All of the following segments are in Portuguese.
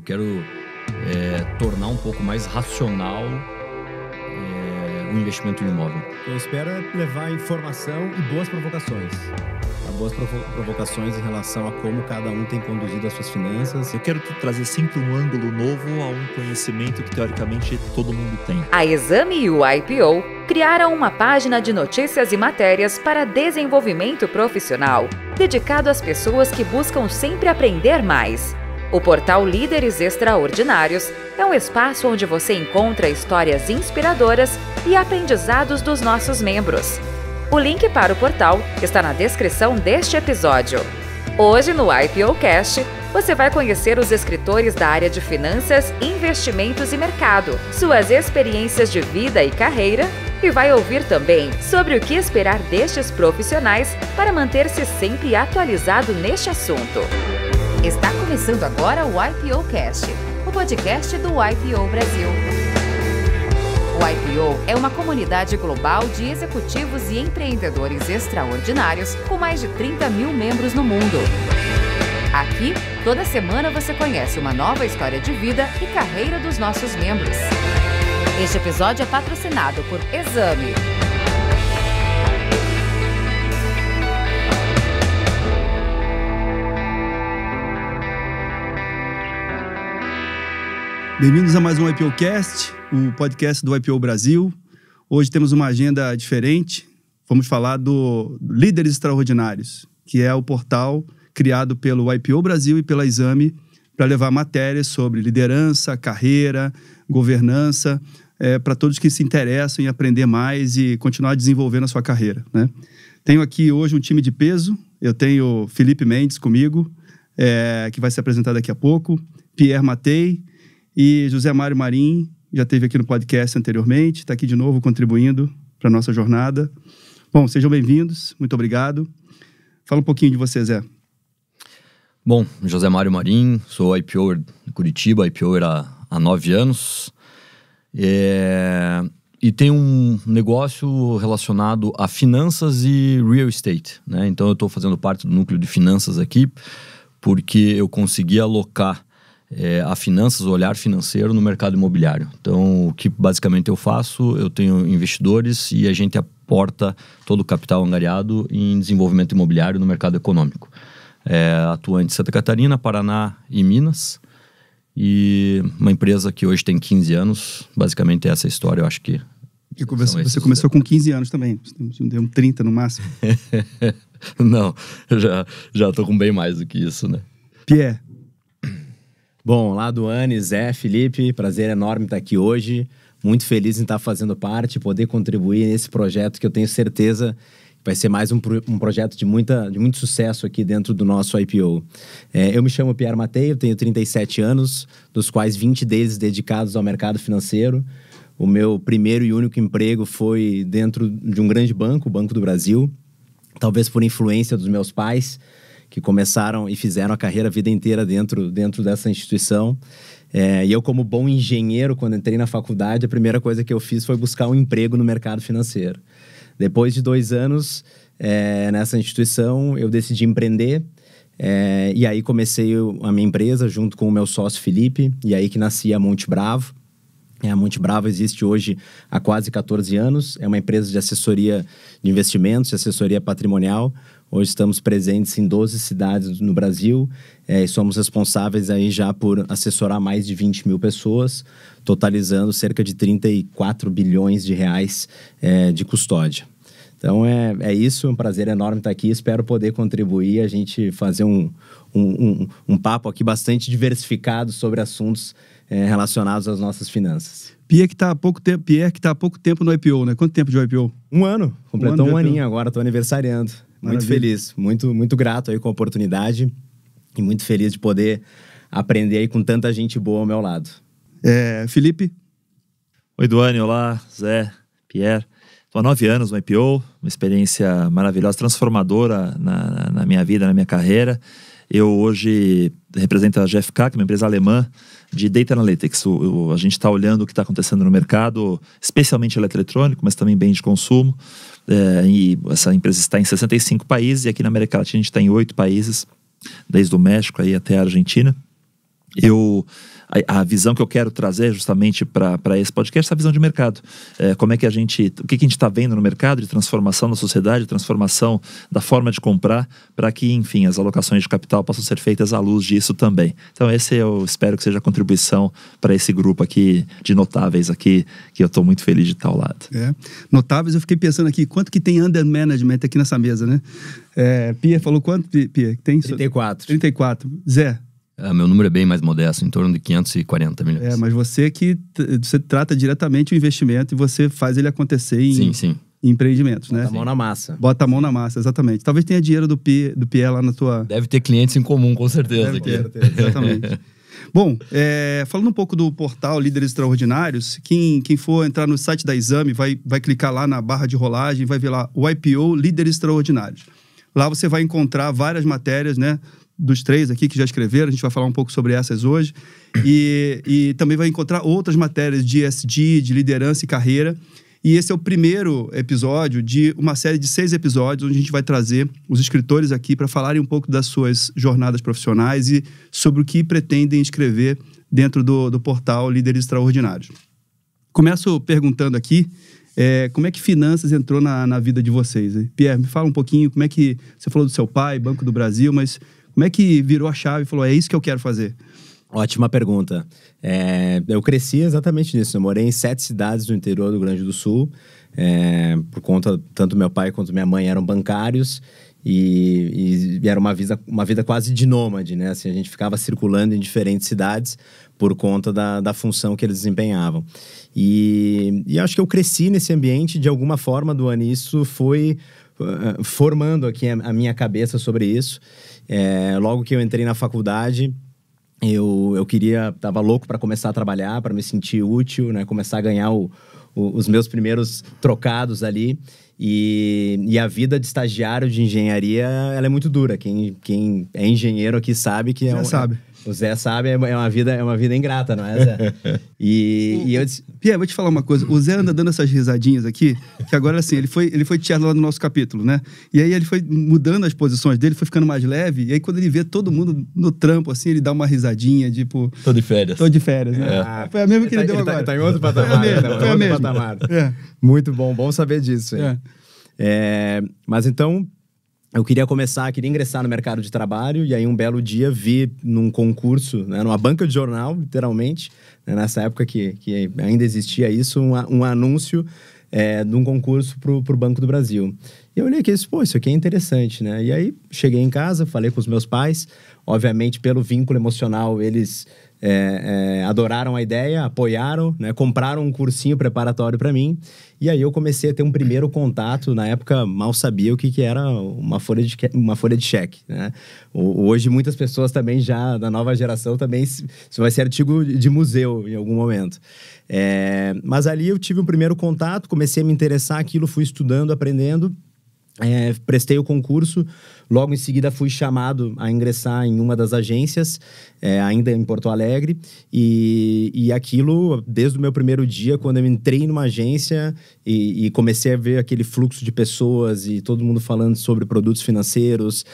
Eu quero tornar um pouco mais racional o investimento em imóvel. Eu espero levar informação e boas provocações. Boas provocações em relação a como cada um tem conduzido as suas finanças. Eu quero trazer sempre um ângulo novo a um conhecimento que, teoricamente, todo mundo tem. A Exame e o IPO criaram uma página de notícias e matérias para desenvolvimento profissional, dedicado às pessoas que buscam sempre aprender mais. O portal Líderes Extraordinários é um espaço onde você encontra histórias inspiradoras e aprendizados dos nossos membros. O link para o portal está na descrição deste episódio. Hoje, no IPOcast, você vai conhecer os escritores da área de finanças, investimentos e mercado, suas experiências de vida e carreira, e vai ouvir também sobre o que esperar destes profissionais para manter-se sempre atualizado neste assunto. Está começando agora o IPOcast, o podcast do IPO Brasil. O IPO é uma comunidade global de executivos e empreendedores extraordinários com mais de 30 mil membros no mundo. Aqui, toda semana você conhece uma nova história de vida e carreira dos nossos membros. Este episódio é patrocinado por Exame. Bem-vindos a mais um IPOcast, o podcast do IPO Brasil. Hoje temos uma agenda diferente. Vamos falar do Líderes Extraordinários, que é o portal criado pelo IPO Brasil e pela Exame para levar matérias sobre liderança, carreira, governança, para todos que se interessam em aprender mais e continuar desenvolvendo a sua carreira, né? Tenho aqui hoje um time de peso. Eu tenho Felipe Mendes comigo, que vai se apresentar daqui a pouco, Pierre Mattei, e José Mário Marim, já esteve aqui no podcast anteriormente, está aqui de novo contribuindo para a nossa jornada. Bom, sejam bem-vindos, muito obrigado. Fala um pouquinho de você, Zé. Bom, José Mário Marim, sou IPOer de Curitiba, IPOer há 9 anos. E tenho um negócio relacionado a finanças e real estate, né? Então eu estou fazendo parte do núcleo de finanças aqui, porque eu consegui alocar a finanças, o olhar financeiro no mercado imobiliário. Então, o que basicamente eu faço, eu tenho investidores e a gente aporta todo o capital angariado em desenvolvimento imobiliário no mercado econômico. Atuante em Santa Catarina, Paraná e Minas. E uma empresa que hoje tem 15 anos, basicamente essa história, eu acho que... Você começou com 15 anos também, deu 30 no máximo. Não, já estou com bem mais do que isso, né? Pierre. Bom, lá do Anne, Zé, Felipe, prazer enorme estar aqui hoje. Muito feliz em estar fazendo parte, poder contribuir nesse projeto que eu tenho certeza que vai ser mais um projeto de muito sucesso aqui dentro do nosso IPO. Eu me chamo Pierre Mattei, eu tenho 37 anos, dos quais 20 deles dedicados ao mercado financeiro. O meu primeiro e único emprego foi dentro de um grande banco, o Banco do Brasil, talvez por influência dos meus pais, que começaram e fizeram a carreira a vida inteira dentro dessa instituição. E eu, como bom engenheiro, quando entrei na faculdade, a primeira coisa que eu fiz foi buscar um emprego no mercado financeiro. Depois de 2 anos nessa instituição, eu decidi empreender. E aí comecei a minha empresa junto com o meu sócio Felipe, e aí que nascia a Monte Bravo. A Monte Bravo existe hoje há quase 14 anos. É uma empresa de assessoria de investimentos, de assessoria patrimonial. Hoje estamos presentes em 12 cidades no Brasil e somos responsáveis aí já por assessorar mais de 20 mil pessoas, totalizando cerca de 34 bilhões de reais de custódia. Então é isso, é um prazer enorme estar aqui, espero poder contribuir, a gente fazer um papo aqui bastante diversificado sobre assuntos relacionados às nossas finanças. Pierre que está há pouco tempo no IPO, né? Quanto tempo de IPO? 1 ano, completou um aninho agora, estou aniversariando. Muito feliz, muito grato aí com a oportunidade e muito feliz de poder aprender aí com tanta gente boa ao meu lado. Felipe? Oi, Duane, olá, Zé, Pierre. Estou há 9 anos no IPO, uma experiência maravilhosa, transformadora na minha vida, na minha carreira. Eu hoje represento a GfK, que é uma empresa alemã de Data Analytics. A gente está olhando o que está acontecendo no mercado, especialmente eletroeletrônico, mas também bem de consumo. E essa empresa está em 65 países e aqui na América Latina a gente está em 8 países, desde o México aí até a Argentina. A visão que eu quero trazer justamente para esse podcast, essa visão de mercado. Como é que o que a gente está vendo no mercado de transformação da sociedade, transformação da forma de comprar, para que, enfim, as alocações de capital possam ser feitas à luz disso também. Então esse eu espero que seja a contribuição para esse grupo aqui de notáveis aqui, que eu estou muito feliz de estar ao lado. Notáveis, eu fiquei pensando aqui, quanto que tem under management aqui nessa mesa, né? Pia falou quanto, Pia? Tem 34. 34. Zé? Meu número é bem mais modesto, em torno de 540 milhões. Mas você trata diretamente o investimento e você faz ele acontecer em empreendimentos, né? Bota a mão na massa. Bota a mão na massa, exatamente. Talvez tenha dinheiro do Pierre lá na tua... Deve ter clientes em comum, com certeza. Deve ter, exatamente. Bom, falando um pouco do portal Líderes Extraordinários, quem for entrar no site da Exame vai clicar lá na barra de rolagem, vai ver lá o IPO Líderes Extraordinários. Lá você vai encontrar várias matérias, né? Dos 3 aqui que já escreveram, a gente vai falar um pouco sobre essas hoje. E também vai encontrar outras matérias de ESG, de liderança e carreira. E esse é o primeiro episódio de uma série de 6 episódios, onde a gente vai trazer os escritores aqui para falarem um pouco das suas jornadas profissionais e sobre o que pretendem escrever dentro do portal Líderes Extraordinários. Começo perguntando aqui, como é que finanças entrou na vida de vocês? Pierre, me fala um pouquinho, como é que... Você falou do seu pai, Banco do Brasil, mas como é que virou a chave e falou, é isso que eu quero fazer? Ótima pergunta. Eu cresci exatamente nisso. Eu morei em 7 cidades do interior do Rio Grande do Sul, por conta, tanto meu pai quanto minha mãe eram bancários, e era uma vida quase de nômade, né? Assim, a gente ficava circulando em diferentes cidades por conta da função que eles desempenhavam. E acho que eu cresci nesse ambiente, de alguma forma, Duane, isso foi formando aqui a minha cabeça sobre isso. Logo que eu entrei na faculdade, eu estava louco para começar a trabalhar, para me sentir útil, né? Começar a ganhar os meus primeiros trocados ali. E a vida de estagiário de engenharia, ela é muito dura. Quem é engenheiro aqui sabe que o Zé sabe, é uma vida ingrata, não é, Zé? Eu disse... Pierre, vou te falar uma coisa. O Zé anda dando essas risadinhas aqui, que agora, assim, ele foi teatro lá no nosso capítulo, né? E aí ele foi mudando as posições dele, foi ficando mais leve. E aí quando ele vê todo mundo no trampo, assim, ele dá uma risadinha, tipo... Tô de férias, né? Foi a mesma que ele deu agora. Tá em outro patamar. Foi a mesma. Muito bom saber disso. Mas então... Eu queria ingressar no mercado de trabalho, e aí um belo dia vi num concurso, né, numa banca de jornal, literalmente, né, nessa época que ainda existia isso, um anúncio de um concurso pro Banco do Brasil. E eu olhei aqui e disse, isso aqui é interessante, né? E aí cheguei em casa, falei com os meus pais, obviamente pelo vínculo emocional eles adoraram a ideia, apoiaram, né, compraram um cursinho preparatório para mim, e aí eu comecei a ter um primeiro contato. Na época mal sabia o que era uma folha de cheque, né? Hoje muitas pessoas também já da nova geração também isso vai ser artigo de museu em algum momento. Mas ali eu tive um primeiro contato, comecei a me interessar aquilo, fui estudando, aprendendo. Prestei o concurso, logo em seguida fui chamado a ingressar em uma das agências, ainda em Porto Alegre, e aquilo, desde o meu primeiro dia, quando eu entrei numa agência e comecei a ver aquele fluxo de pessoas e todo mundo falando sobre produtos financeiros,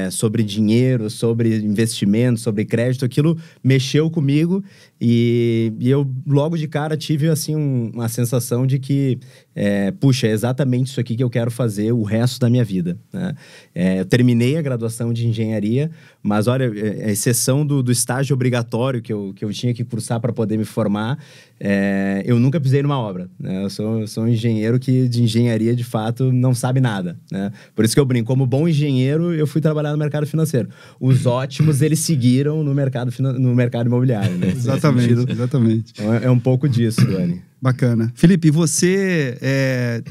sobre dinheiro, sobre investimento, sobre crédito, aquilo mexeu comigo, e eu logo de cara tive assim uma sensação de que é exatamente isso aqui que eu quero fazer o resto da minha vida, né? Eu terminei a graduação de engenharia, mas olha, a exceção do estágio obrigatório que eu tinha que cursar para poder me formar, eu nunca pisei numa obra, né? Eu sou um engenheiro que de engenharia de fato não sabe nada, né? Por isso que eu brinco, como bom engenheiro eu fui trabalhar no mercado financeiro. Os ótimos, eles seguiram no mercado imobiliário, né? Exatamente. Então, é um pouco disso, Duane. Bacana. Felipe, você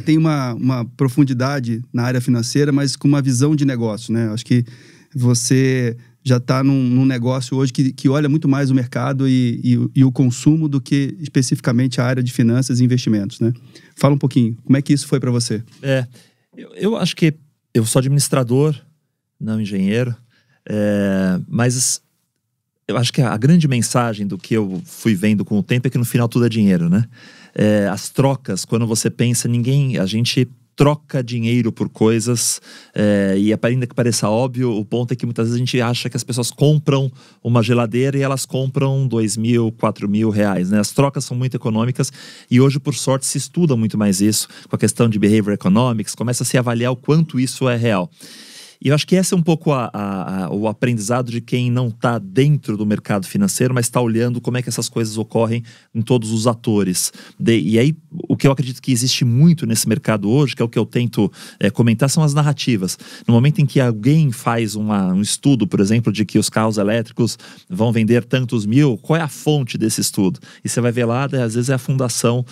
tem uma profundidade na área financeira, mas com uma visão de negócio, né? Acho que você já está num negócio hoje que olha muito mais o mercado e o consumo do que especificamente a área de finanças e investimentos, né? Fala um pouquinho, como é que isso foi para você? Eu acho que eu sou administrador, não engenheiro, mas eu acho que a grande mensagem do que eu fui vendo com o tempo é que no final tudo é dinheiro, né? As trocas, quando você pensa, a gente troca dinheiro por coisas, e ainda que pareça óbvio, o ponto é que muitas vezes a gente acha que as pessoas compram uma geladeira e elas compram 2 mil, 4 mil reais, né? As trocas são muito econômicas e hoje, por sorte, se estuda muito mais isso, com a questão de behavior economics, começa a se avaliar o quanto isso é real. E eu acho que esse é um pouco o aprendizado de quem não está dentro do mercado financeiro, mas está olhando como é que essas coisas ocorrem em todos os atores. E aí, o que eu acredito que existe muito nesse mercado hoje, que é o que eu tento comentar, são as narrativas. No momento em que alguém faz um estudo, por exemplo, de que os carros elétricos vão vender tantos mil, qual é a fonte desse estudo? E você vai ver lá, às vezes é a fundação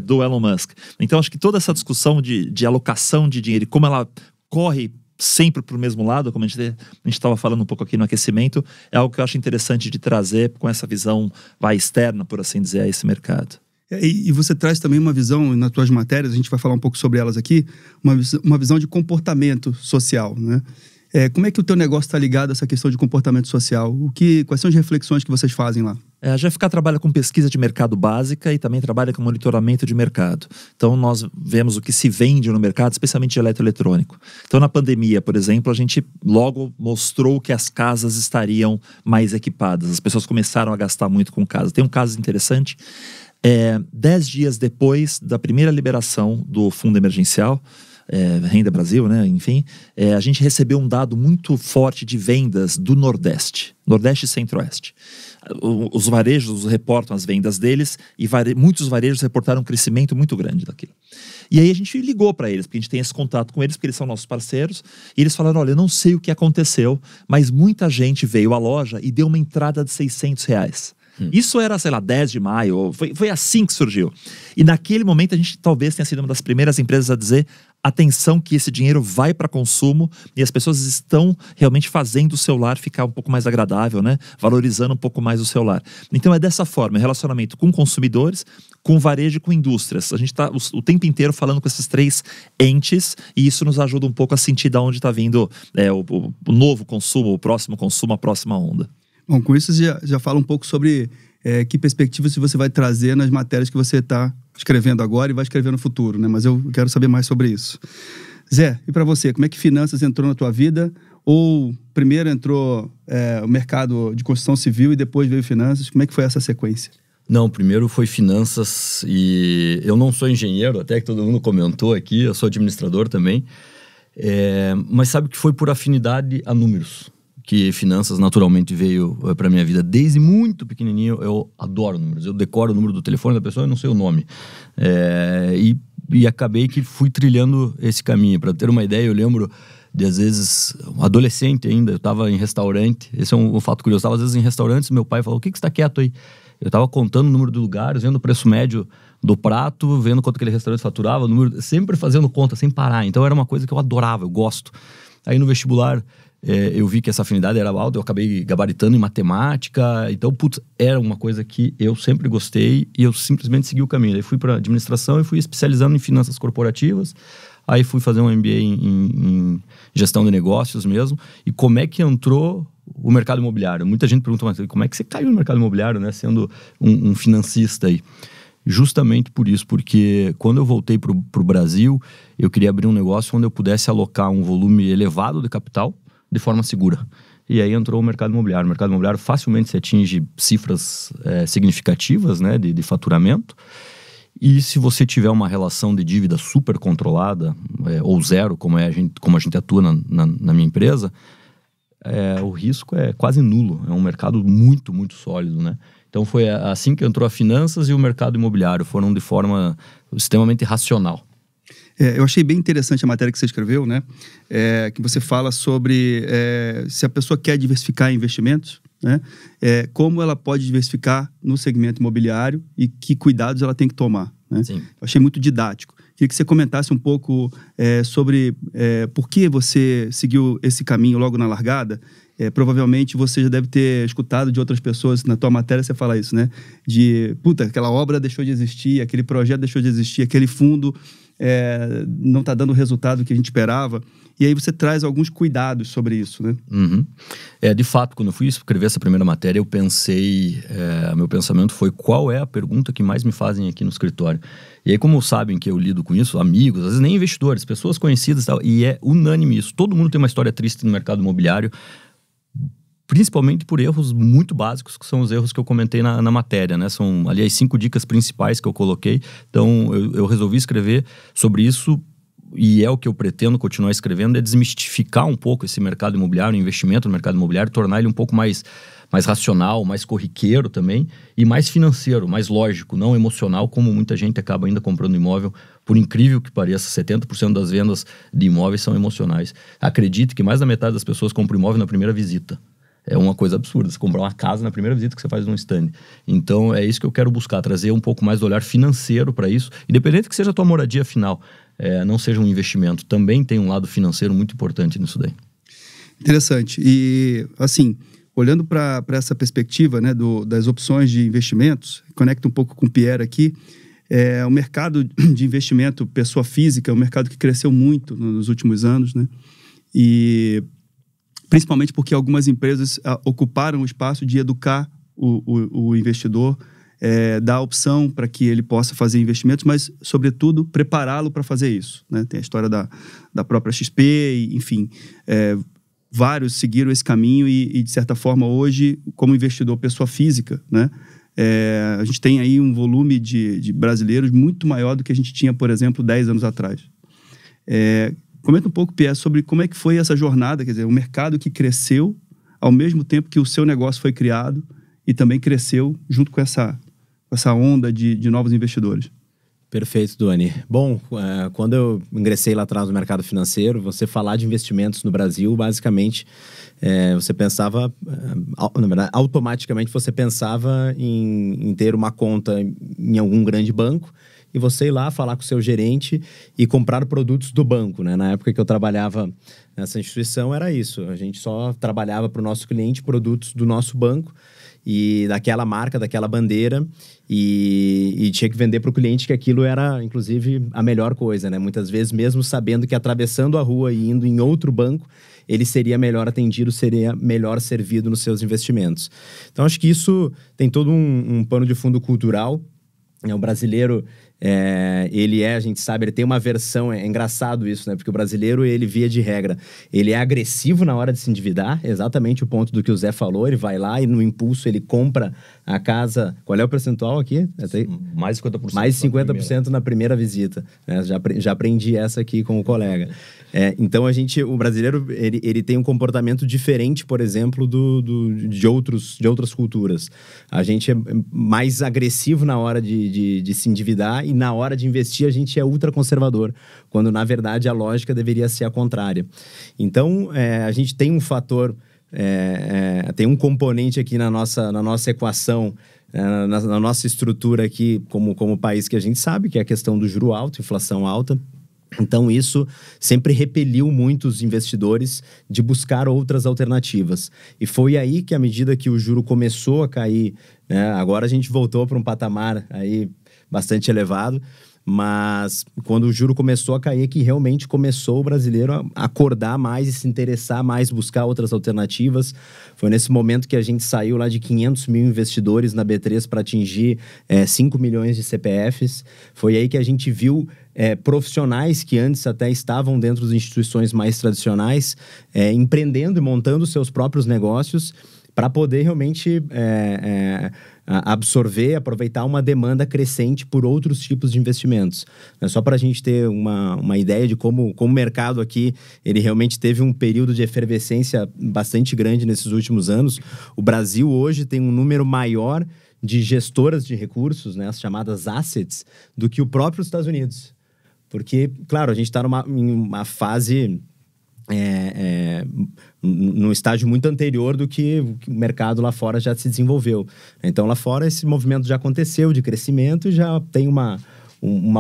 do Elon Musk. Então, acho que toda essa discussão de alocação de dinheiro e como ela corre sempre para o mesmo lado, como a gente estava falando um pouco aqui no aquecimento, é algo que eu acho interessante de trazer com essa visão externa, por assim dizer, a esse mercado. E você traz também uma visão, nas tuas matérias, a gente vai falar um pouco sobre elas aqui, uma visão de comportamento social, né? Como é que o teu negócio está ligado a essa questão de comportamento social? Quais são as reflexões que vocês fazem lá? A GFK trabalha com pesquisa de mercado básica e também trabalha com monitoramento de mercado. Então, nós vemos o que se vende no mercado, especialmente de eletroeletrônico. Então, na pandemia, por exemplo, a gente logo mostrou que as casas estariam mais equipadas. As pessoas começaram a gastar muito com casa. Tem um caso interessante. 10 dias depois da primeira liberação do fundo emergencial, Renda Brasil, né? Enfim, a gente recebeu um dado muito forte de vendas do Nordeste e Centro-Oeste. Os varejos reportam as vendas deles e muitos varejos reportaram um crescimento muito grande daquilo. E aí a gente ligou para eles, porque a gente tem esse contato com eles, porque eles são nossos parceiros, e eles falaram, olha, eu não sei o que aconteceu, mas muita gente veio à loja e deu uma entrada de R$600. Isso era, sei lá, 10 de maio, foi assim que surgiu. E naquele momento a gente talvez tenha sido uma das primeiras empresas a dizer, atenção que esse dinheiro vai para consumo e as pessoas estão realmente fazendo o seu lar ficar um pouco mais agradável, né? Valorizando um pouco mais o seu lar. Então é dessa forma, relacionamento com consumidores, com varejo e com indústrias. A gente está o tempo inteiro falando com esses 3 entes e isso nos ajuda um pouco a sentir de onde está vindo o novo consumo, o próximo consumo, a próxima onda. Bom, com isso você já fala um pouco sobre que perspectivas você vai trazer nas matérias que você está escrevendo agora e vai escrever no futuro, né? Mas eu quero saber mais sobre isso. Zé, e para você, como é que finanças entrou na tua vida? Ou primeiro entrou o mercado de construção civil e depois veio finanças? Como é que foi essa sequência? Não, primeiro foi finanças e eu não sou engenheiro, até que todo mundo comentou aqui, eu sou administrador também. Mas sabe que foi por afinidade a números que finanças naturalmente veio para minha vida. Desde muito pequenininho eu adoro números. Eu decoro o número do telefone da pessoa e não sei o nome. E acabei que fui trilhando esse caminho. Para ter uma ideia, eu lembro de, às vezes, um adolescente ainda, eu estava em restaurante. Esse é um fato curioso. Eu estava, às vezes, em restaurantes, meu pai falou, o que você está quieto aí? Eu estava contando o número de lugares, vendo o preço médio do prato, vendo quanto aquele restaurante faturava, sempre fazendo conta, sem parar. Então era uma coisa que eu adorava, eu gosto. Aí no vestibular, eu vi que essa afinidade era alta, eu acabei gabaritando em matemática, então, era uma coisa que eu sempre gostei e eu simplesmente segui o caminho. Aí fui para administração e fui especializando em finanças corporativas, aí fui fazer um MBA em gestão de negócios mesmo. E como é que entrou o mercado imobiliário? Muita gente pergunta, mas como é que você caiu no mercado imobiliário, né, sendo um financista aí? Justamente por isso, porque quando eu voltei para o Brasil, eu queria abrir um negócio onde eu pudesse alocar um volume elevado de capital de forma segura. E aí entrou o mercado imobiliário. O mercado imobiliário facilmente se atinge cifras significativas, né, de faturamento. E se você tiver uma relação de dívida super controlada, ou zero, como a gente atua na minha empresa, o risco é quase nulo. É um mercado muito, muito sólido, né? Então foi assim que entrou a finanças e o mercado imobiliário. Foram de forma extremamente racional. Eu achei bem interessante a matéria que você escreveu, né? Que você fala sobre se a pessoa quer diversificar investimentos, né? Como ela pode diversificar no segmento imobiliário e que cuidados ela tem que tomar, né? Sim. Eu achei muito didático. Queria que você comentasse um pouco sobre por que você seguiu esse caminho logo na largada. Provavelmente você já deve ter escutado de outras pessoas, na tua matéria você fala isso, né? Aquela obra deixou de existir, aquele projeto deixou de existir, aquele fundo não está dando o resultado que a gente esperava. E aí você traz alguns cuidados sobre isso, né? Uhum. De fato, quando eu fui escrever essa primeira matéria, eu pensei, meu pensamento foi qual é a pergunta que mais me fazem aqui no escritório. E aí, como sabem que eu lido com isso, amigos, às vezes nem investidores, pessoas conhecidas e tal, e é unânime isso. Todo mundo tem uma história triste no mercado imobiliário, principalmente por erros muito básicos, que são os erros que eu comentei na matéria, né? São ali as 5 dicas principais que eu coloquei. Então, eu resolvi escrever sobre isso, e é o que eu pretendo continuar escrevendo, é desmistificar um pouco esse mercado imobiliário, o investimento no mercado imobiliário, tornar ele um pouco mais racional, mais corriqueiro também, e mais financeiro, mais lógico, não emocional, como muita gente acaba ainda comprando imóvel. Por incrível que pareça, 70% das vendas de imóveis são emocionais. Acredite que mais da metade das pessoas compram imóvel na primeira visita. É uma coisa absurda, você comprar uma casa na primeira visita que você faz num stand. Então, é isso que eu quero buscar, trazer um pouco mais do olhar financeiro para isso, independente que seja a tua moradia final, não seja um investimento. Também tem um lado financeiro muito importante nisso daí. Interessante. E, assim, olhando para essa perspectiva, né, das opções de investimentos, conecta um pouco com o Pierre aqui, o mercado de investimento pessoa física é um mercado que cresceu muito nos últimos anos, né? E principalmente porque algumas empresas ocuparam o espaço de educar o investidor, dar a opção para que ele possa fazer investimentos, mas, sobretudo, prepará-lo para fazer isso, né? Tem a história da própria XP, enfim, vários seguiram esse caminho e, de certa forma, hoje, como investidor pessoa física, né? A gente tem aí um volume de brasileiros muito maior do que a gente tinha, por exemplo, 10 anos atrás. Comenta um pouco, Pierre, sobre como é que foi essa jornada, quer dizer, um mercado que cresceu ao mesmo tempo que o seu negócio foi criado e também cresceu junto com essa onda de novos investidores. Perfeito, Duane. Bom, quando eu ingressei lá atrás no mercado financeiro, você falar de investimentos no Brasil, basicamente, você pensava, na verdade, automaticamente você pensava em ter uma conta em algum grande banco e você ir lá falar com o seu gerente e comprar produtos do banco, né? Na época que eu trabalhava nessa instituição, era isso. A gente só trabalhava para o nosso cliente produtos do nosso banco e daquela marca, daquela bandeira, e tinha que vender para o cliente que aquilo era, inclusive, a melhor coisa, né? Muitas vezes, mesmo sabendo que atravessando a rua e indo em outro banco, ele seria melhor atendido, seria melhor servido nos seus investimentos. Então, acho que isso tem todo um pano de fundo cultural. O brasileiro, a gente sabe, ele tem uma versão, é engraçado isso, né? Porque o brasileiro, ele via de regra, ele é agressivo na hora de se endividar, exatamente o ponto do que o Zé falou, ele vai lá e no impulso ele compra a casa, qual é o percentual aqui? Mais 50%. Mais 50% na primeira visita, né? Já aprendi essa aqui com o colega. Então, o brasileiro, ele tem um comportamento diferente, por exemplo, de outras culturas. A gente é mais agressivo na hora de se endividar e na hora de investir a gente é ultra conservador, quando na verdade a lógica deveria ser a contrária. Então, a gente tem um fator, tem um componente aqui na nossa equação, na nossa estrutura aqui como país que a gente sabe, que é a questão do juro alto, inflação alta. Então, isso sempre repeliu muitos investidores de buscar outras alternativas. E foi aí que, à medida que o juro começou a cair, né, agora a gente voltou para um patamar aí bastante elevado, mas quando o juro começou a cair, que realmente começou o brasileiro a acordar mais e se interessar mais, buscar outras alternativas. Foi nesse momento que a gente saiu lá de 500 mil investidores na B3 para atingir 5 milhões de CPFs. Foi aí que a gente viu profissionais que antes até estavam dentro das instituições mais tradicionais, empreendendo e montando seus próprios negócios para poder realmente absorver, aproveitar uma demanda crescente por outros tipos de investimentos. Só para a gente ter uma ideia de como o mercado aqui, ele realmente teve um período de efervescência bastante grande nesses últimos anos. O Brasil hoje tem um número maior de gestoras de recursos, né, as chamadas assets, do que o próprio Estados Unidos. Porque, claro, a gente está em uma fase, num estágio muito anterior do que o mercado lá fora já se desenvolveu. Então, lá fora, esse movimento já aconteceu de crescimento e já tem uma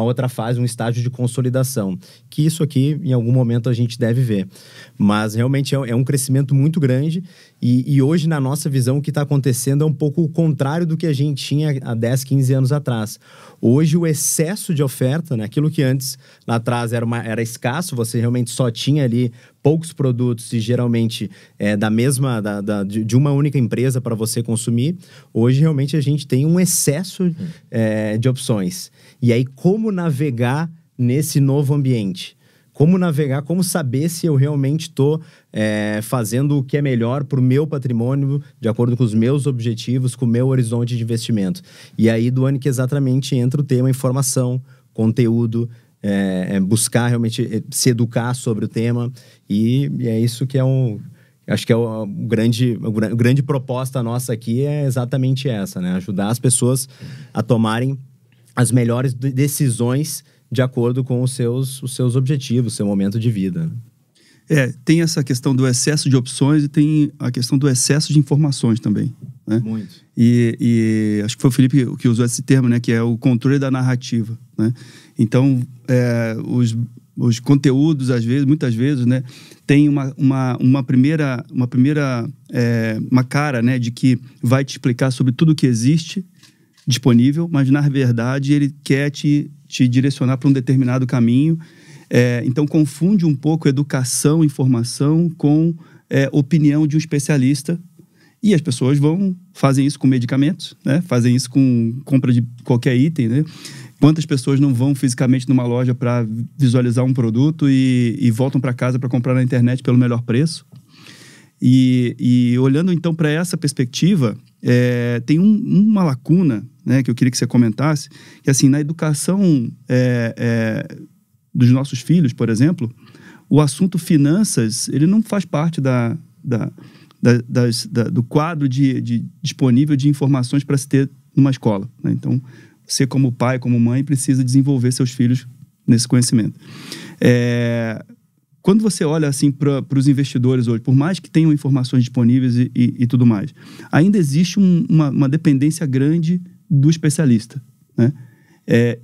outra fase, um estágio de consolidação, que isso aqui, em algum momento, a gente deve ver. Mas, realmente, é um crescimento muito grande e hoje, na nossa visão, o que está acontecendo é um pouco o contrário do que a gente tinha há 10, 15 anos atrás. Hoje, o excesso de oferta, né, aquilo que antes, lá atrás, era escasso, você realmente só tinha ali poucos produtos e geralmente de uma única empresa para você consumir, hoje realmente a gente tem um excesso de opções. E aí, como navegar nesse novo ambiente? Como navegar, como saber se eu realmente estou fazendo o que é melhor para o meu patrimônio, de acordo com os meus objetivos, com o meu horizonte de investimento. E aí, Duane, que exatamente entra o tema informação, conteúdo, buscar realmente se educar sobre o tema. E é isso que acho que a grande proposta nossa aqui é exatamente essa, né? Ajudar as pessoas a tomarem as melhores decisões de acordo com os seus objetivos, seu momento de vida. Tem essa questão do excesso de opções e tem a questão do excesso de informações também, né? Muito. E acho que foi o Felipe que usou esse termo, né? Que é o controle da narrativa, né? Então, os conteúdos, muitas vezes, né? Tem uma primeira cara, né? De que vai te explicar sobre tudo que existe disponível, mas na verdade ele quer te direcionar para um determinado caminho. Então confunde um pouco educação, informação com opinião de um especialista, e as pessoas fazem isso com medicamentos, né? Fazem isso com compra de qualquer item, né? Quantas pessoas não vão fisicamente numa loja para visualizar um produto e voltam para casa para comprar na internet pelo melhor preço? E olhando então para essa perspectiva, tem uma lacuna, né, que eu queria que você comentasse, que assim, na educação dos nossos filhos, por exemplo, o assunto finanças, ele não faz parte do quadro disponível de informações para se ter numa escola, né? Então, você como pai, como mãe, precisa desenvolver seus filhos nesse conhecimento. Quando você olha assim para os investidores hoje, por mais que tenham informações disponíveis e tudo mais, ainda existe uma dependência grande do especialista, né?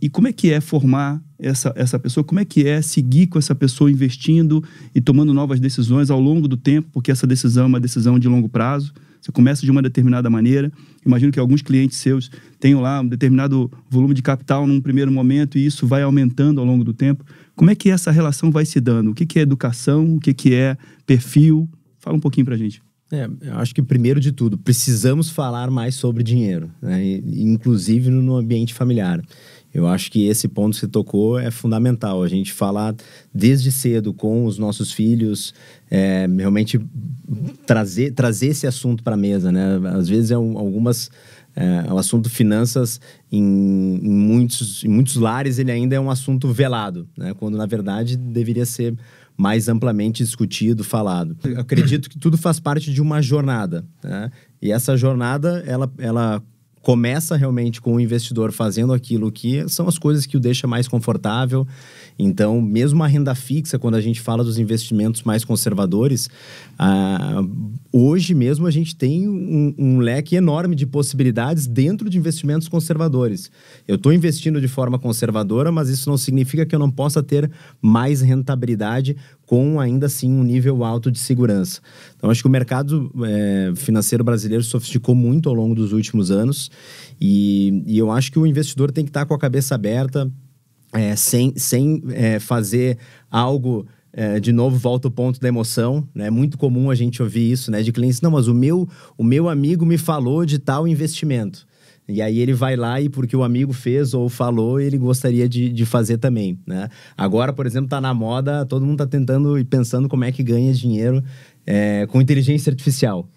E como é que é formar essa pessoa? Como é que é seguir com essa pessoa investindo e tomando novas decisões ao longo do tempo? Porque essa decisão é uma decisão de longo prazo. Você começa de uma determinada maneira. Imagino que alguns clientes seus tenham lá um determinado volume de capital num primeiro momento e isso vai aumentando ao longo do tempo. Como é que essa relação vai se dando? O que é educação? O que é perfil? Fala um pouquinho pra gente. Eu acho que, primeiro de tudo, precisamos falar mais sobre dinheiro, né? Inclusive no ambiente familiar. Eu acho que esse ponto que você tocou é fundamental. A gente falar desde cedo com os nossos filhos, realmente trazer esse assunto para a mesa, né? Às vezes o assunto finanças em muitos lares ele ainda é um assunto velado, né? Quando na verdade deveria ser mais amplamente discutido, falado. Eu acredito que tudo faz parte de uma jornada, né? E essa jornada ela começa realmente com o investidor fazendo aquilo que são as coisas que o deixa mais confortável. Então, mesmo a renda fixa, quando a gente fala dos investimentos mais conservadores, hoje mesmo a gente tem um leque enorme de possibilidades dentro de investimentos conservadores. Eu estou investindo de forma conservadora, mas isso não significa que eu não possa ter mais rentabilidade com, ainda assim, um nível alto de segurança. Então, acho que o mercado financeiro brasileiro sofisticou muito ao longo dos últimos anos e eu acho que o investidor tem que estar com a cabeça aberta, sem fazer algo... de novo, volta ao ponto da emoção, né? É muito comum a gente ouvir isso, né? De clientes, não, mas o meu amigo me falou de tal investimento. E aí ele vai lá e porque o amigo fez ou falou, ele gostaria de fazer também, né? Agora, por exemplo, tá na moda, todo mundo tá tentando e pensando como é que ganha dinheiro com inteligência artificial.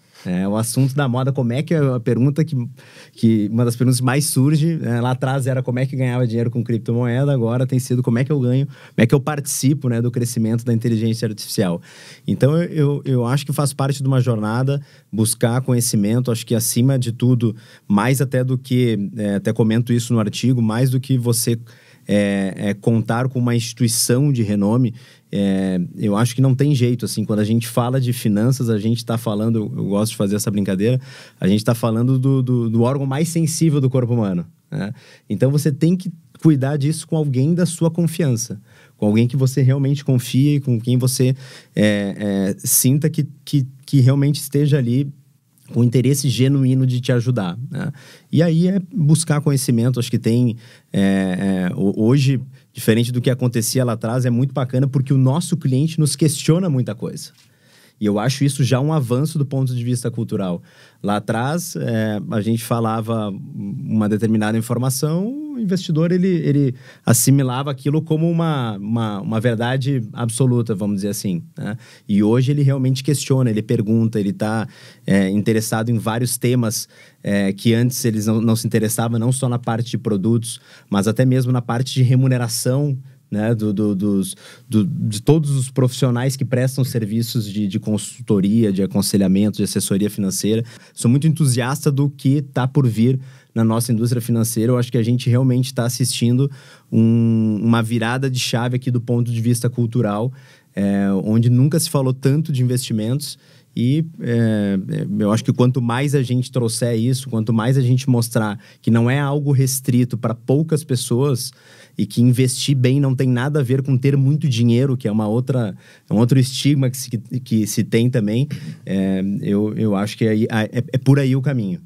O assunto da moda, como é que é a pergunta que uma das perguntas mais surge, lá atrás era como é que ganhava dinheiro com criptomoeda, agora tem sido como é que eu ganho, como é que eu participo, né, do crescimento da inteligência artificial. Então, eu acho que faz parte de uma jornada buscar conhecimento, acho que acima de tudo, mais até do que, até comento isso no artigo, mais do que você contar com uma instituição de renome, eu acho que não tem jeito, assim, quando a gente fala de finanças, a gente está falando, eu gosto de fazer essa brincadeira, a gente está falando do órgão mais sensível do corpo humano, né? Então você tem que cuidar disso com alguém da sua confiança, com alguém que você realmente confia e com quem você sinta que realmente esteja ali com interesse genuíno de te ajudar, né? E aí buscar conhecimento. Acho que tem... hoje, diferente do que acontecia lá atrás, é muito bacana porque o nosso cliente nos questiona muita coisa. E eu acho isso já um avanço do ponto de vista cultural. Lá atrás, a gente falava uma determinada informação, o investidor ele assimilava aquilo como uma verdade absoluta, vamos dizer assim, né? E hoje ele realmente questiona, ele pergunta, ele está interessado em vários temas que antes eles não se interessavam, não só na parte de produtos, mas até mesmo na parte de remuneração, né, de todos os profissionais que prestam serviços de consultoria, de aconselhamento, de assessoria financeira. Sou muito entusiasta do que está por vir na nossa indústria financeira. Eu acho que a gente realmente está assistindo uma virada de chave aqui do ponto de vista cultural, onde nunca se falou tanto de investimentos. E eu acho que quanto mais a gente trouxer isso, quanto mais a gente mostrar que não é algo restrito para poucas pessoas e que investir bem não tem nada a ver com ter muito dinheiro, que é um outro estigma que se tem também, eu acho que é por aí o caminho.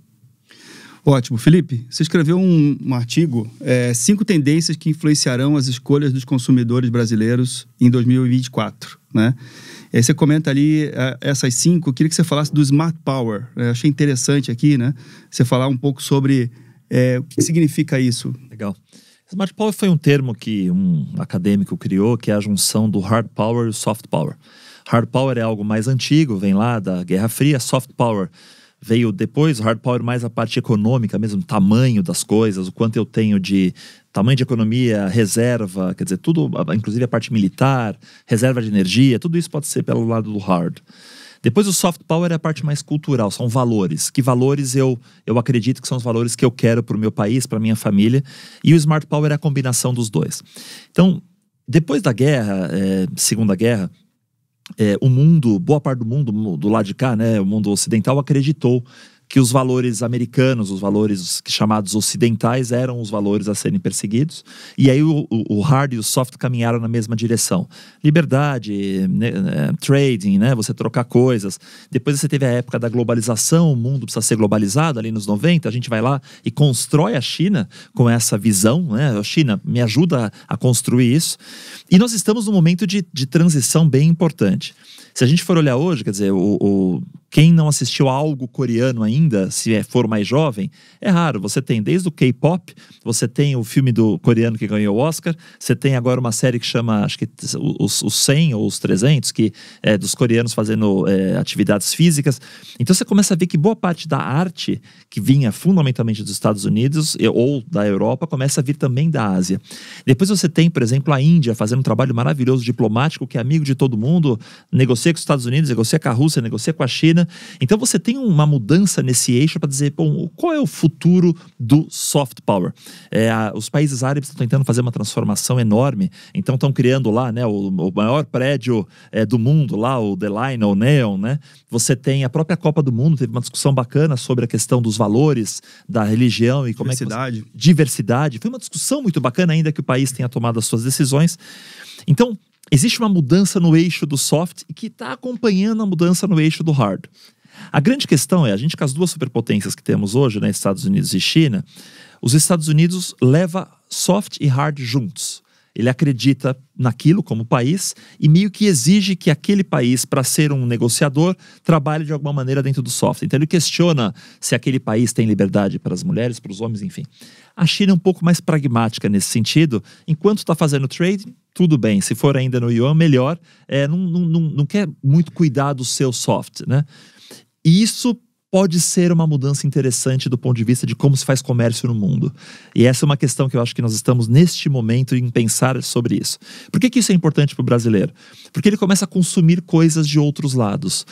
Ótimo. Felipe, você escreveu um artigo, 5 tendências que influenciarão as escolhas dos consumidores brasileiros em 2024, né? E aí você comenta ali essas 5, eu queria que você falasse do Smart Power. Eu achei interessante aqui, né? Você falar um pouco sobre o que significa isso. Legal. Smart Power foi um termo que um acadêmico criou, que é a junção do Hard Power e o Soft Power. Hard Power é algo mais antigo, vem lá da Guerra Fria. Soft Power veio depois, o Hard Power mais a parte econômica mesmo, o tamanho das coisas, o quanto eu tenho de tamanho de economia, reserva, quer dizer, tudo, inclusive a parte militar, reserva de energia, tudo isso pode ser pelo lado do hard. Depois o soft power é a parte mais cultural, são valores. Que valores eu acredito que são os valores que eu quero para o meu país, para a minha família, e o smart power é a combinação dos dois. Então, depois da guerra, Segunda Guerra, o mundo, boa parte do mundo do lado de cá, né, o mundo ocidental acreditou que os valores americanos, os valores chamados ocidentais, eram os valores a serem perseguidos. E aí o hard e o soft caminharam na mesma direção. Liberdade, trading, né? Você trocar coisas. Depois você teve a época da globalização, o mundo precisa ser globalizado, ali nos 90, a gente vai lá e constrói a China com essa visão, né? A China me ajuda a construir isso. E nós estamos num momento de transição bem importante. Se a gente for olhar hoje, quer dizer, quem não assistiu a algo coreano ainda, se for mais jovem, é raro. Você tem desde o K-pop, você tem o filme do coreano que ganhou o Oscar, você tem agora uma série que chama, acho que os 100 ou os 300, que é dos coreanos fazendo atividades físicas. Então você começa a ver que boa parte da arte que vinha fundamentalmente dos Estados Unidos ou da Europa, começa a vir também da Ásia. Depois você tem, por exemplo, a Índia fazendo um trabalho maravilhoso diplomático, que é amigo de todo mundo, negocia com os Estados Unidos, negocia com a Rússia, negocia com a China. Então você tem uma mudança nesse eixo para dizer, bom, qual é o futuro do soft power? Os países árabes estão tentando fazer uma transformação enorme, então estão criando lá, né, o maior prédio do mundo, lá o The Line, ou Neon, né? Você tem a própria Copa do Mundo, teve uma discussão bacana sobre a questão dos valores da religião e como diversidade. Foi uma discussão muito bacana, ainda que o país tenha tomado as suas decisões. Então, existe uma mudança no eixo do soft e que está acompanhando a mudança no eixo do hard. A grande questão é, a gente com as duas superpotências que temos hoje, né, Estados Unidos e China, os Estados Unidos leva soft e hard juntos. Ele acredita naquilo como país e meio que exige que aquele país, para ser um negociador, trabalhe de alguma maneira dentro do soft. Então ele questiona se aquele país tem liberdade para as mulheres, para os homens, enfim. A China é um pouco mais pragmática nesse sentido. Enquanto está fazendo trade, tudo bem. Se for ainda no yuan, melhor. Não quer muito cuidar do seu soft, né? E isso pode ser uma mudança interessante do ponto de vista de como se faz comércio no mundo. E essa é uma questão que eu acho que nós estamos neste momento em pensar sobre isso. Por que isso é importante para o brasileiro? Porque ele começa a consumir coisas de outros lados.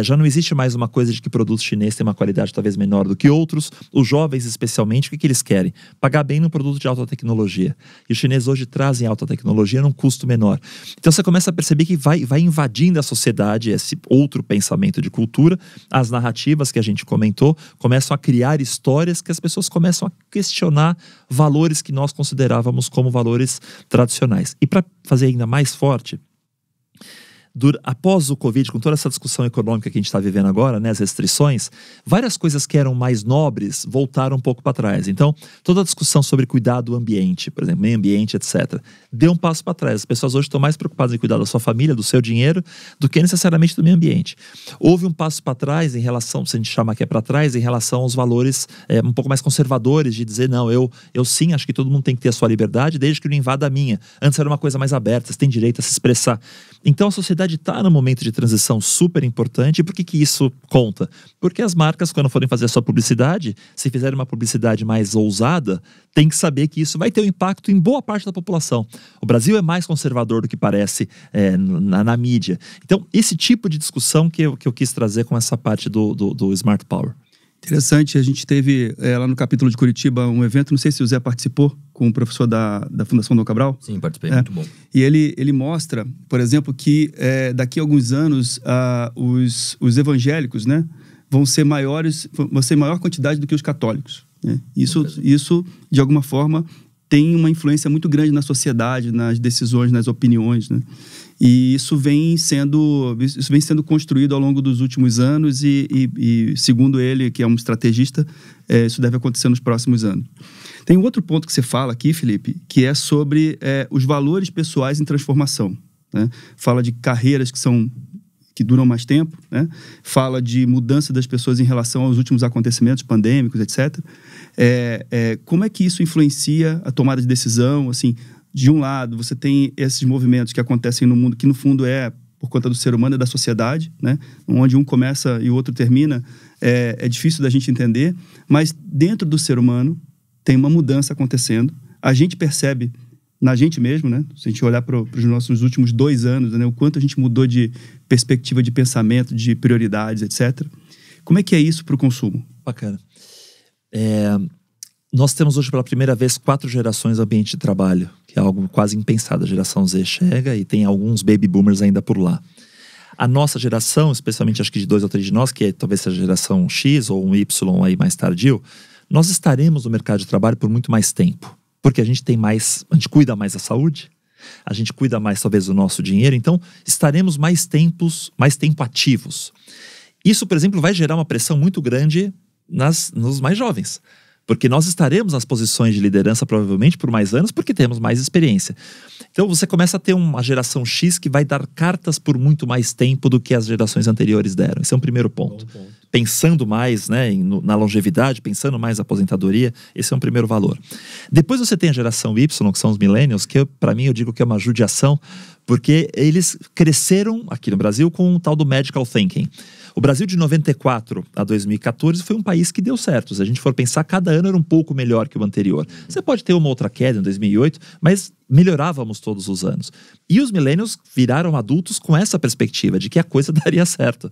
Já não existe mais uma coisa de que produtos chineses têm uma qualidade talvez menor do que outros. Os jovens, especialmente, o que eles querem? Pagar bem num produto de alta tecnologia. E os chineses hoje trazem alta tecnologia num custo menor. Então você começa a perceber que vai invadindo a sociedade esse outro pensamento de cultura, as narrativas que a gente comentou, começam a criar histórias que as pessoas começam a questionar valores que nós considerávamos como valores tradicionais. E para fazer ainda mais forte, após o Covid, com toda essa discussão econômica que a gente está vivendo agora, né, as restrições, várias coisas que eram mais nobres voltaram um pouco para trás. Então, toda a discussão sobre cuidar do ambiente, por exemplo, meio ambiente, etc., deu um passo para trás. As pessoas hoje estão mais preocupadas em cuidar da sua família, do seu dinheiro, do que necessariamente do meio ambiente. Houve um passo para trás em relação, se a gente chama que é para trás, em relação aos valores um pouco mais conservadores, de dizer, não, eu sim, acho que todo mundo tem que ter a sua liberdade, desde que não invada a minha. Antes era uma coisa mais aberta, você tem direito a se expressar. Então, a sociedade está num momento de transição super importante. E por que isso conta? Porque as marcas, quando forem fazer a sua publicidade, se fizerem uma publicidade mais ousada, tem que saber que isso vai ter um impacto em boa parte da população. O Brasil é mais conservador do que parece na mídia. Então, esse tipo de discussão que eu quis trazer com essa parte do Smart Power. Interessante, a gente teve lá no capítulo de Curitiba um evento, não sei se o Zé participou, com o professor da Fundação Dom Cabral. Sim, participei, muito bom. E ele mostra, por exemplo, que daqui a alguns anos os evangélicos, né, vão ser maior quantidade do que os católicos. Né? Isso, de alguma forma, tem uma influência muito grande na sociedade, nas decisões, nas opiniões, né? E isso vem sendo construído ao longo dos últimos anos e segundo ele, que é um estrategista, isso deve acontecer nos próximos anos. Tem um outro ponto que você fala aqui, Felipe, que é sobre os valores pessoais em transformação. Né? Fala de carreiras que duram mais tempo, né? Fala de mudança das pessoas em relação aos últimos acontecimentos pandêmicos, etc. Como é que isso influencia a tomada de decisão? Assim, de um lado, você tem esses movimentos que acontecem no mundo, que no fundo por conta do ser humano, da sociedade, né? Onde um começa e o outro termina, é difícil da gente entender, mas dentro do ser humano tem uma mudança acontecendo. A gente percebe na gente mesmo, né? Se a gente olhar para os nossos últimos 2 anos, né? O quanto a gente mudou de perspectiva de pensamento, de prioridades, etc. Como é que é isso para o consumo? Bacana. Nós temos hoje pela primeira vez 4 gerações no ambiente de trabalho, que é algo quase impensado. A geração Z chega e tem alguns baby boomers ainda por lá. A nossa geração, especialmente acho que de 2 ou 3 de nós, que talvez seja a geração X ou um Y aí mais tardio, nós estaremos no mercado de trabalho por muito mais tempo. Porque a gente cuida mais da saúde, a gente cuida mais talvez do nosso dinheiro, então estaremos mais tempo ativos. Isso, por exemplo, vai gerar uma pressão muito grande nos mais jovens. Porque nós estaremos nas posições de liderança provavelmente por mais anos, porque temos mais experiência. Então você começa a ter uma geração X que vai dar cartas por muito mais tempo do que as gerações anteriores deram. Esse é um primeiro ponto. Pensando mais, né, na longevidade, pensando mais na aposentadoria, esse é um primeiro valor. Depois você tem a geração Y, que são os millennials, que para mim eu digo que é uma judiação, porque eles cresceram aqui no Brasil com o tal do medical thinking. O Brasil de 94 a 2014 foi um país que deu certo. Se a gente for pensar, cada ano era um pouco melhor que o anterior. Você pode ter uma outra queda em 2008, mas melhorávamos todos os anos. E os millennials viraram adultos com essa perspectiva de que a coisa daria certo.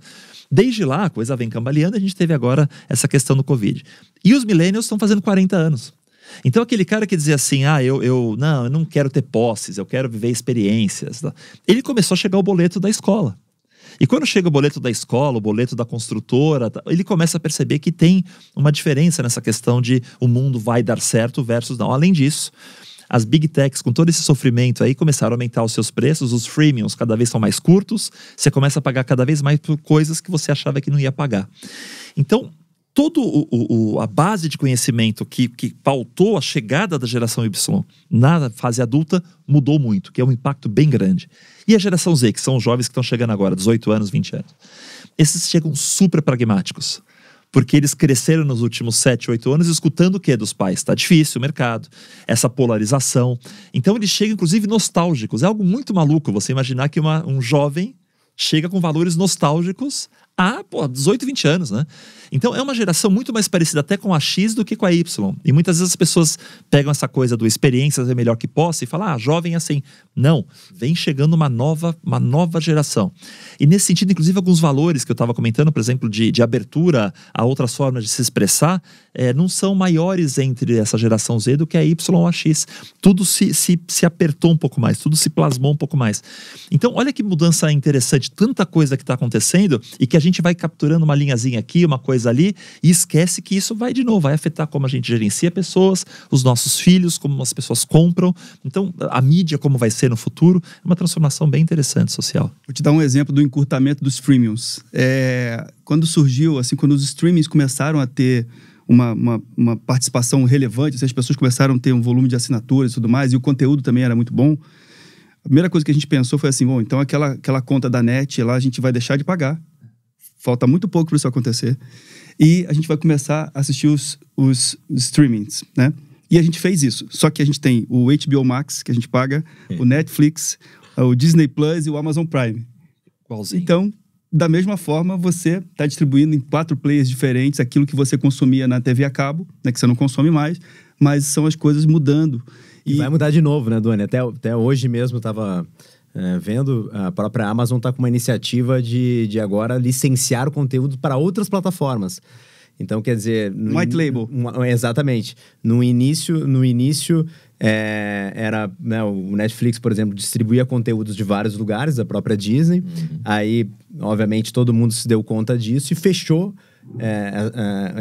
Desde lá, a coisa vem cambaleando, a gente teve agora essa questão do Covid. E os millennials estão fazendo 40 anos. Então aquele cara que dizia assim, eu não quero ter posses, eu quero viver experiências. Ele começou a chegar o boleto da escola. E quando chega o boleto da escola, o boleto da construtora, ele começa a perceber que tem uma diferença nessa questão de o mundo vai dar certo versus não. Além disso, as big techs, com todo esse sofrimento aí, começaram a aumentar os seus preços, os freemiums cada vez são mais curtos, você começa a pagar cada vez mais por coisas que você achava que não ia pagar. Então, toda a base de conhecimento que pautou a chegada da geração Y na fase adulta mudou muito, que é um impacto bem grande. E a geração Z, que são os jovens que estão chegando agora, 18 anos, 20 anos. Esses chegam super pragmáticos, porque eles cresceram nos últimos 7, 8 anos escutando o quê dos pais? Está difícil o mercado, essa polarização. Então eles chegam, inclusive, nostálgicos. É algo muito maluco você imaginar que um jovem chega com valores nostálgicos há 18, 20 anos, né? Então é uma geração muito mais parecida até com a X do que com a Y. E muitas vezes as pessoas pegam essa coisa do experiências é melhor que posse e falam, jovem é assim. Não, vem chegando uma nova geração. E nesse sentido, inclusive, alguns valores que eu estava comentando, por exemplo, de abertura a outras formas de se expressar, não são maiores entre essa geração Z do que a Y ou a X. Tudo se apertou um pouco mais, tudo se plasmou um pouco mais. Então, olha que mudança interessante, tanta coisa que está acontecendo e que a gente gente vai capturando uma linhazinha aqui, uma coisa ali, e esquece que isso vai, de novo, vai afetar como a gente gerencia pessoas, os nossos filhos, como as pessoas compram. Então, a mídia, como vai ser no futuro, é uma transformação bem interessante social. Vou te dar um exemplo do encurtamento dos freemiums. Quando surgiu, assim, quando os streamings começaram a ter uma participação relevante, as pessoas começaram a ter um volume de assinaturas e tudo mais, e o conteúdo também era muito bom, a primeira coisa que a gente pensou foi assim, bom, então aquela conta da NET lá a gente vai deixar de pagar. Falta muito pouco para isso acontecer. E a gente vai começar a assistir os streamings, né? E a gente fez isso. Só que a gente tem o HBO Max, que a gente paga, o Netflix, o Disney Plus e o Amazon Prime. Igualzinho. Então, da mesma forma, você está distribuindo em 4 players diferentes aquilo que você consumia na TV a cabo, né, que você não consome mais, mas são as coisas mudando. E vai mudar de novo, né, Duane? Até hoje mesmo eu estava vendo, a própria Amazon está com uma iniciativa de agora licenciar o conteúdo para outras plataformas. Então, quer dizer... White label. Exatamente. No início era, né, o Netflix, por exemplo, distribuía conteúdos de vários lugares, da própria Disney. Aí, obviamente, todo mundo se deu conta disso e fechou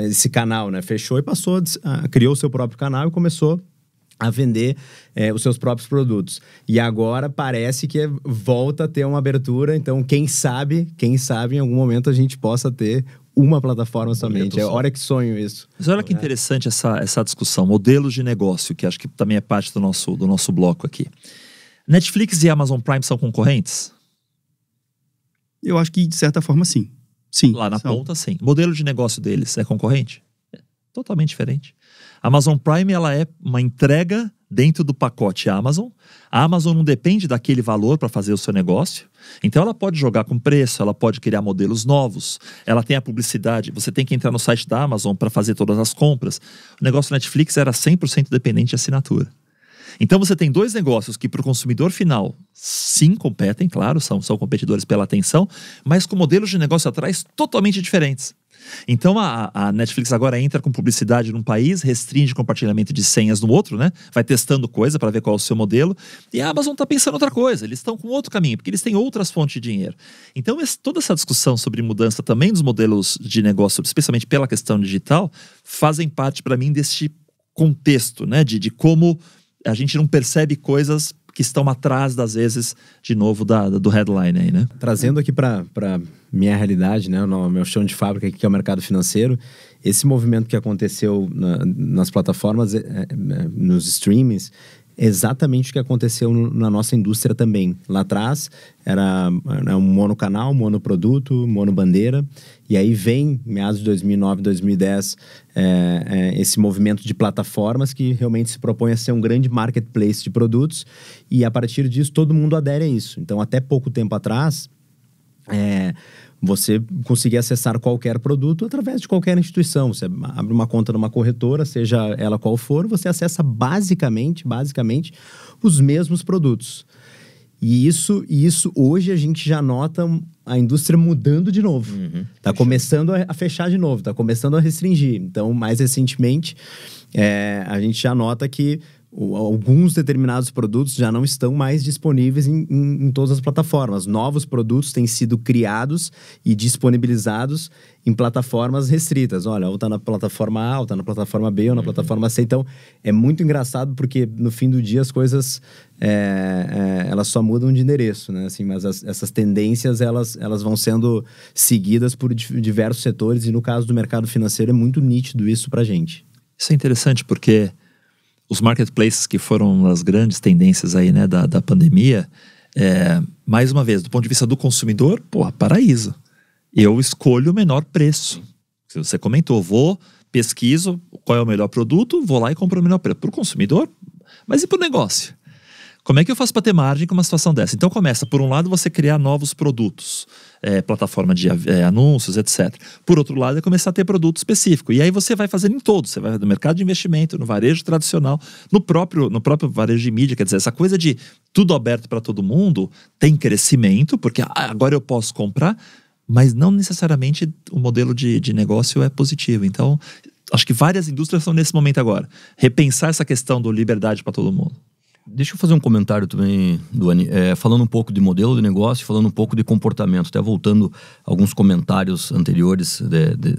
esse canal, né? Fechou e passou, criou o seu próprio canal e começou a vender os seus próprios produtos. E agora parece que volta a ter uma abertura. Então, quem sabe em algum momento a gente possa ter uma plataforma somente. Olha que sonho isso. Mas olha que interessante essa discussão. Modelos de negócio, que acho que também é parte do nosso bloco aqui. Netflix e Amazon Prime são concorrentes? Eu acho que, de certa forma, sim. Sim. Lá na ponta, sim. O modelo de negócio deles é concorrente? É totalmente diferente. A Amazon Prime, ela é uma entrega dentro do pacote Amazon. A Amazon não depende daquele valor para fazer o seu negócio. Então, ela pode jogar com preço, ela pode criar modelos novos, ela tem a publicidade. Você tem que entrar no site da Amazon para fazer todas as compras. O negócio da Netflix era 100% dependente de assinatura. Então, você tem 2 negócios que, para o consumidor final, sim, competem, claro, são competidores pela atenção, mas com modelos de negócio atrás totalmente diferentes. Então, a Netflix agora entra com publicidade num país, restringe compartilhamento de senhas no outro, né? Vai testando coisa para ver qual é o seu modelo. E a Amazon está pensando outra coisa, eles estão com outro caminho, porque eles têm outras fontes de dinheiro. Então, toda essa discussão sobre mudança também dos modelos de negócio, especialmente pela questão digital, fazem parte, para mim, desse contexto, né? De como a gente não percebe coisas que estão atrás, das vezes, de novo, do headline aí, né? Trazendo aqui para minha realidade, né? O meu chão de fábrica aqui, que é o mercado financeiro, esse movimento que aconteceu nas plataformas, nos streamings, é exatamente o que aconteceu na nossa indústria também. Lá atrás, era um monocanal, monoproduto, monobandeira. E aí vem, meados de 2009, 2010, esse movimento de plataformas que realmente se propõe a ser um grande marketplace de produtos. E a partir disso, todo mundo adere a isso. Então, até pouco tempo atrás, você conseguia acessar qualquer produto através de qualquer instituição. Você abre uma conta numa corretora, seja ela qual for, você acessa basicamente os mesmos produtos. E isso hoje a gente já nota a indústria mudando de novo. Está começando a fechar de novo, está começando a restringir. Então, mais recentemente, a gente já nota que alguns determinados produtos já não estão mais disponíveis em todas as plataformas. Novos produtos têm sido criados e disponibilizados em plataformas restritas. Olha, ou está na plataforma A, ou está na plataforma B, ou na plataforma C. Então, é muito engraçado porque, no fim do dia, as coisas elas só mudam de endereço, né? Assim, mas essas tendências, elas vão sendo seguidas por diversos setores e, no caso do mercado financeiro, é muito nítido isso pra gente. Isso é interessante porque os marketplaces, que foram as grandes tendências aí, né, da pandemia, mais uma vez, do ponto de vista do consumidor, paraíso. Eu escolho o menor preço. Você comentou, pesquiso qual é o melhor produto, vou lá e compro o menor preço. Para o consumidor, mas e para o negócio? Como é que eu faço para ter margem com uma situação dessa? Então começa, por um lado, você criar novos produtos, plataforma de anúncios, etc. Por outro lado, é começar a ter produto específico. E aí você vai fazendo em todos. Você vai no mercado de investimento, no varejo tradicional, no próprio varejo de mídia. Quer dizer, essa coisa de tudo aberto para todo mundo tem crescimento, porque agora eu posso comprar, mas não necessariamente o modelo de negócio é positivo. Então, acho que várias indústrias estão nesse momento agora. Repensar essa questão do liberdade para todo mundo. Deixa eu fazer um comentário também, Duane, falando um pouco de modelo de negócio, falando um pouco de comportamento, até voltando a alguns comentários anteriores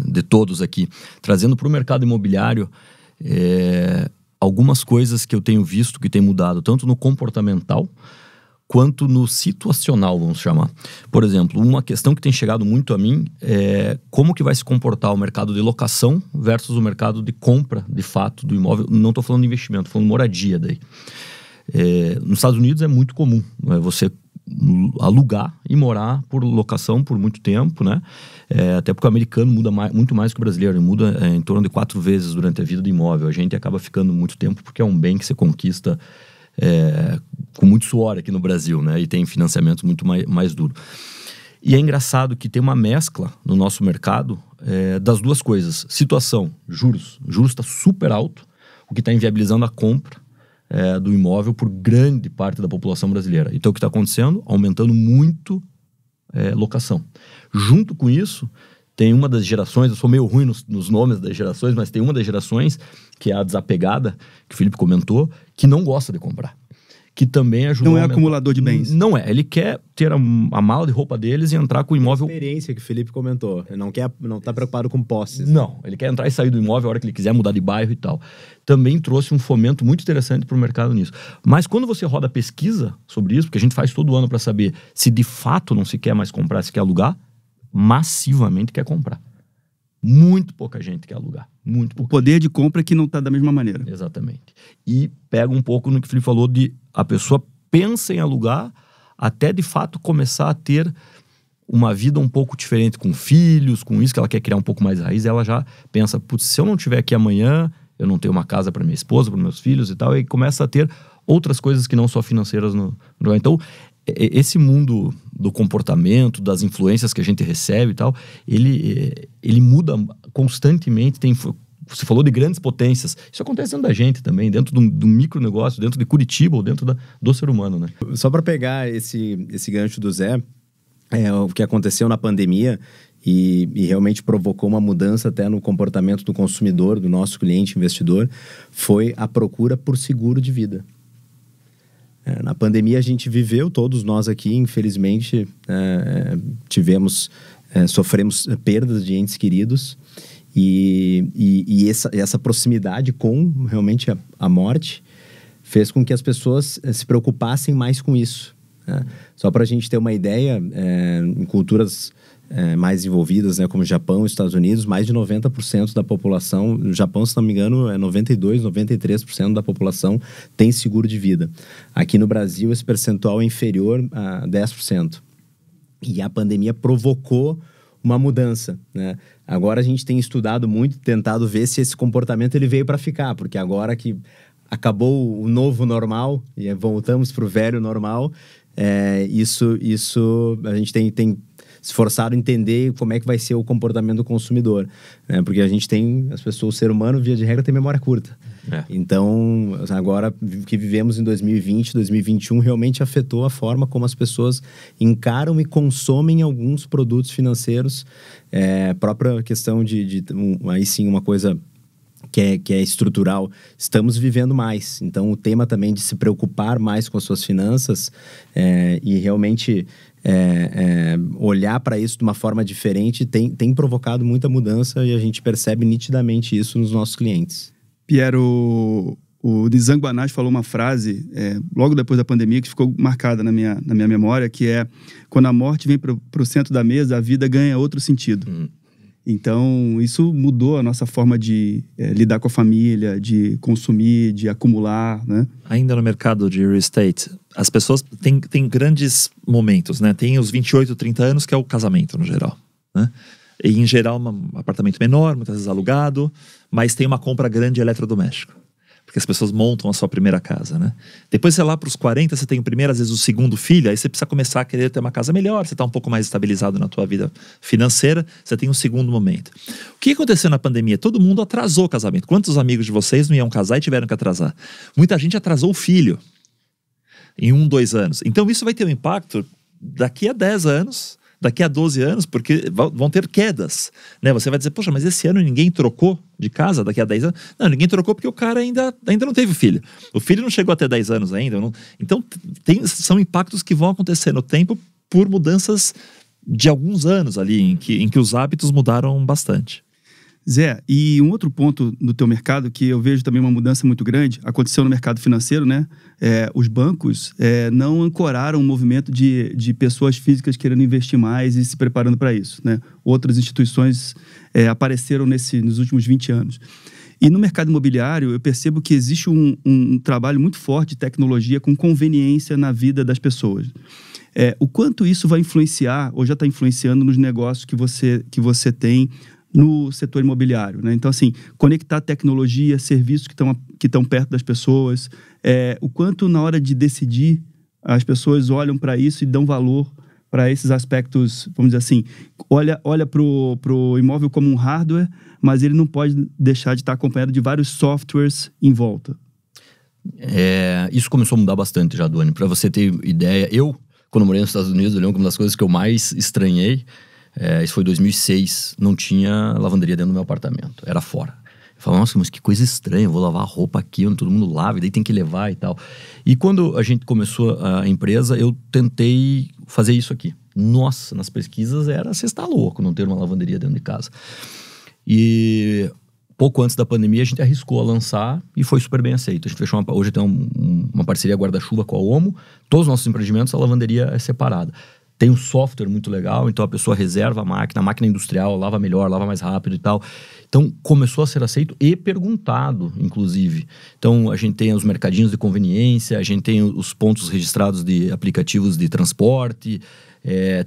de todos aqui, trazendo para o mercado imobiliário algumas coisas que eu tenho visto que tem mudado, tanto no comportamental quanto no situacional, vamos chamar. Por exemplo, uma questão que tem chegado muito a mim é como que vai se comportar o mercado de locação versus o mercado de compra, de fato, do imóvel. Não estou falando de investimento, estou falando de moradia daí. Nos Estados Unidos é muito comum você alugar e morar por locação por muito tempo, né? Até porque o americano muda muito mais que o brasileiro, ele muda em torno de 4 vezes durante a vida do imóvel. A gente acaba ficando muito tempo porque é um bem que você conquista com muito suor aqui no Brasil, né? E tem financiamentos muito mais duros. E é engraçado que tem uma mescla no nosso mercado das duas coisas. Situação, juros. Juros está super alto, o que está inviabilizando a compra do imóvel por grande parte da população brasileira. Então o que está acontecendo? Aumentando muito locação. Junto com isso, tem uma das gerações, eu sou meio ruim nos nomes das gerações, mas tem uma das gerações, que é a desapegada, que o Felipe comentou, que não gosta de comprar. Que também ajuda. Não é acumulador de bens. Não é. Ele quer ter a mala de roupa deles e entrar com o imóvel. A experiência que o Felipe comentou. Ele não tá preocupado com posses. Não. Ele quer entrar e sair do imóvel a hora que ele quiser, mudar de bairro e tal. Também trouxe um fomento muito interessante para o mercado nisso. Mas quando você roda pesquisa sobre isso, porque a gente faz todo ano para saber se de fato não se quer mais comprar, se quer alugar, massivamente quer comprar. Muito pouca gente quer alugar. Muito pouca. O poder de compra que não está da mesma maneira. Exatamente. E pega um pouco no que o Felipe falou de a pessoa pensa em alugar até de fato começar a ter uma vida um pouco diferente com filhos, com isso que ela quer criar um pouco mais raiz, ela já pensa, putz, se eu não estiver aqui amanhã, eu não tenho uma casa para minha esposa, para meus filhos e tal, e começa a ter outras coisas que não só financeiras no lugar. Então, esse mundo do comportamento, das influências que a gente recebe e tal, ele muda constantemente. Você falou de grandes potências. Isso acontece dentro da gente também, dentro do micronegócio, dentro de Curitiba ou dentro do ser humano, né? Só para pegar esse gancho do Zé, o que aconteceu na pandemia e realmente provocou uma mudança até no comportamento do consumidor, do nosso cliente investidor, foi a procura por seguro de vida. Na pandemia a gente viveu, todos nós aqui, infelizmente, sofremos perdas de entes queridos e essa proximidade com realmente a morte fez com que as pessoas se preocupassem mais com isso. Só para a gente ter uma ideia, em culturas mais envolvidas, né, como Japão e Estados Unidos, mais de 90% da população, no Japão, se não me engano, 92%, 93% da população tem seguro de vida. Aqui no Brasil, esse percentual é inferior a 10%. E a pandemia provocou uma mudança, né? Agora a gente tem estudado muito, tentado ver se esse comportamento ele veio para ficar, porque agora que acabou o novo normal e voltamos para o velho normal, isso a gente tem se esforçado a entender como é que vai ser o comportamento do consumidor, né? Porque a gente as pessoas, o ser humano, via de regra, tem memória curta. Então, agora que vivemos em 2020, 2021, realmente afetou a forma como as pessoas encaram e consomem alguns produtos financeiros. Própria questão aí sim, uma coisa que é estrutural, estamos vivendo mais. Então, o tema também de se preocupar mais com as suas finanças e realmente olhar para isso de uma forma diferente tem provocado muita mudança e a gente percebe nitidamente isso nos nossos clientes. Pierre, o Nizam Banaz falou uma frase logo depois da pandemia que ficou marcada na minha memória, que é: quando a morte vem para o centro da mesa, a vida ganha outro sentido. Então, isso mudou a nossa forma de lidar com a família, de consumir, de acumular, né? Ainda no mercado de real estate, as pessoas têm grandes momentos, né? Tem os 28, 30 anos, que é o casamento, no geral, né? E, em geral, um apartamento menor, muitas vezes alugado, mas tem uma compra grande de eletrodoméstico. Porque as pessoas montam a sua primeira casa, né? Depois, sei lá, para os 40, você tem o primeiro, às vezes o segundo filho, aí você precisa começar a querer ter uma casa melhor, você está um pouco mais estabilizado na tua vida financeira, você tem um segundo momento. O que aconteceu na pandemia? Todo mundo atrasou o casamento. Quantos amigos de vocês não iam casar e tiveram que atrasar? Muita gente atrasou o filho em 1, 2 anos. Então, isso vai ter um impacto daqui a 10 anos daqui a 12 anos, porque vão ter quedas, né? Você vai dizer, poxa, mas esse ano ninguém trocou de casa daqui a 10 anos? Não, ninguém trocou porque o cara ainda não teve filho. O filho não chegou até 10 anos ainda. Então, são impactos que vão acontecer no tempo por mudanças de alguns anos ali, em que os hábitos mudaram bastante. Zé, e um outro ponto no teu mercado que eu vejo também uma mudança muito grande, aconteceu no mercado financeiro, né? Os bancos não ancoraram o movimento de pessoas físicas querendo investir mais e se preparando para isso, né? Outras instituições apareceram nos últimos 20 anos. E no mercado imobiliário, eu percebo que existe um trabalho muito forte de tecnologia com conveniência na vida das pessoas. O quanto isso vai influenciar, ou já está influenciando nos negócios que você tem no setor imobiliário, né? Então, assim, conectar tecnologia, serviços que estão perto das pessoas, o quanto na hora de decidir as pessoas olham para isso e dão valor para esses aspectos, vamos dizer assim, olha pro imóvel como um hardware, mas ele não pode deixar de estar acompanhado de vários softwares em volta. Isso começou a mudar bastante já, Duane. Para você ter ideia, quando morei nos Estados Unidos, eu lembro que uma das coisas que eu mais estranhei, isso foi em 2006, não tinha lavanderia dentro do meu apartamento, era fora. Eu falava, nossa, mas que coisa estranha, eu vou lavar a roupa aqui, onde todo mundo lava, e daí tem que levar e tal. E quando a gente começou a empresa, eu tentei fazer isso aqui. Nossa, nas pesquisas você está louco não ter uma lavanderia dentro de casa. E pouco antes da pandemia, a gente arriscou a lançar e foi super bem aceito. A gente fechou hoje tem uma parceria guarda-chuva com a Omo, todos os nossos empreendimentos, a lavanderia é separada. Tem um software muito legal, então a pessoa reserva a máquina industrial, lava melhor, lava mais rápido e tal. Então, começou a ser aceito e perguntado, inclusive. Então, a gente tem os mercadinhos de conveniência, a gente tem os pontos registrados de aplicativos de transporte,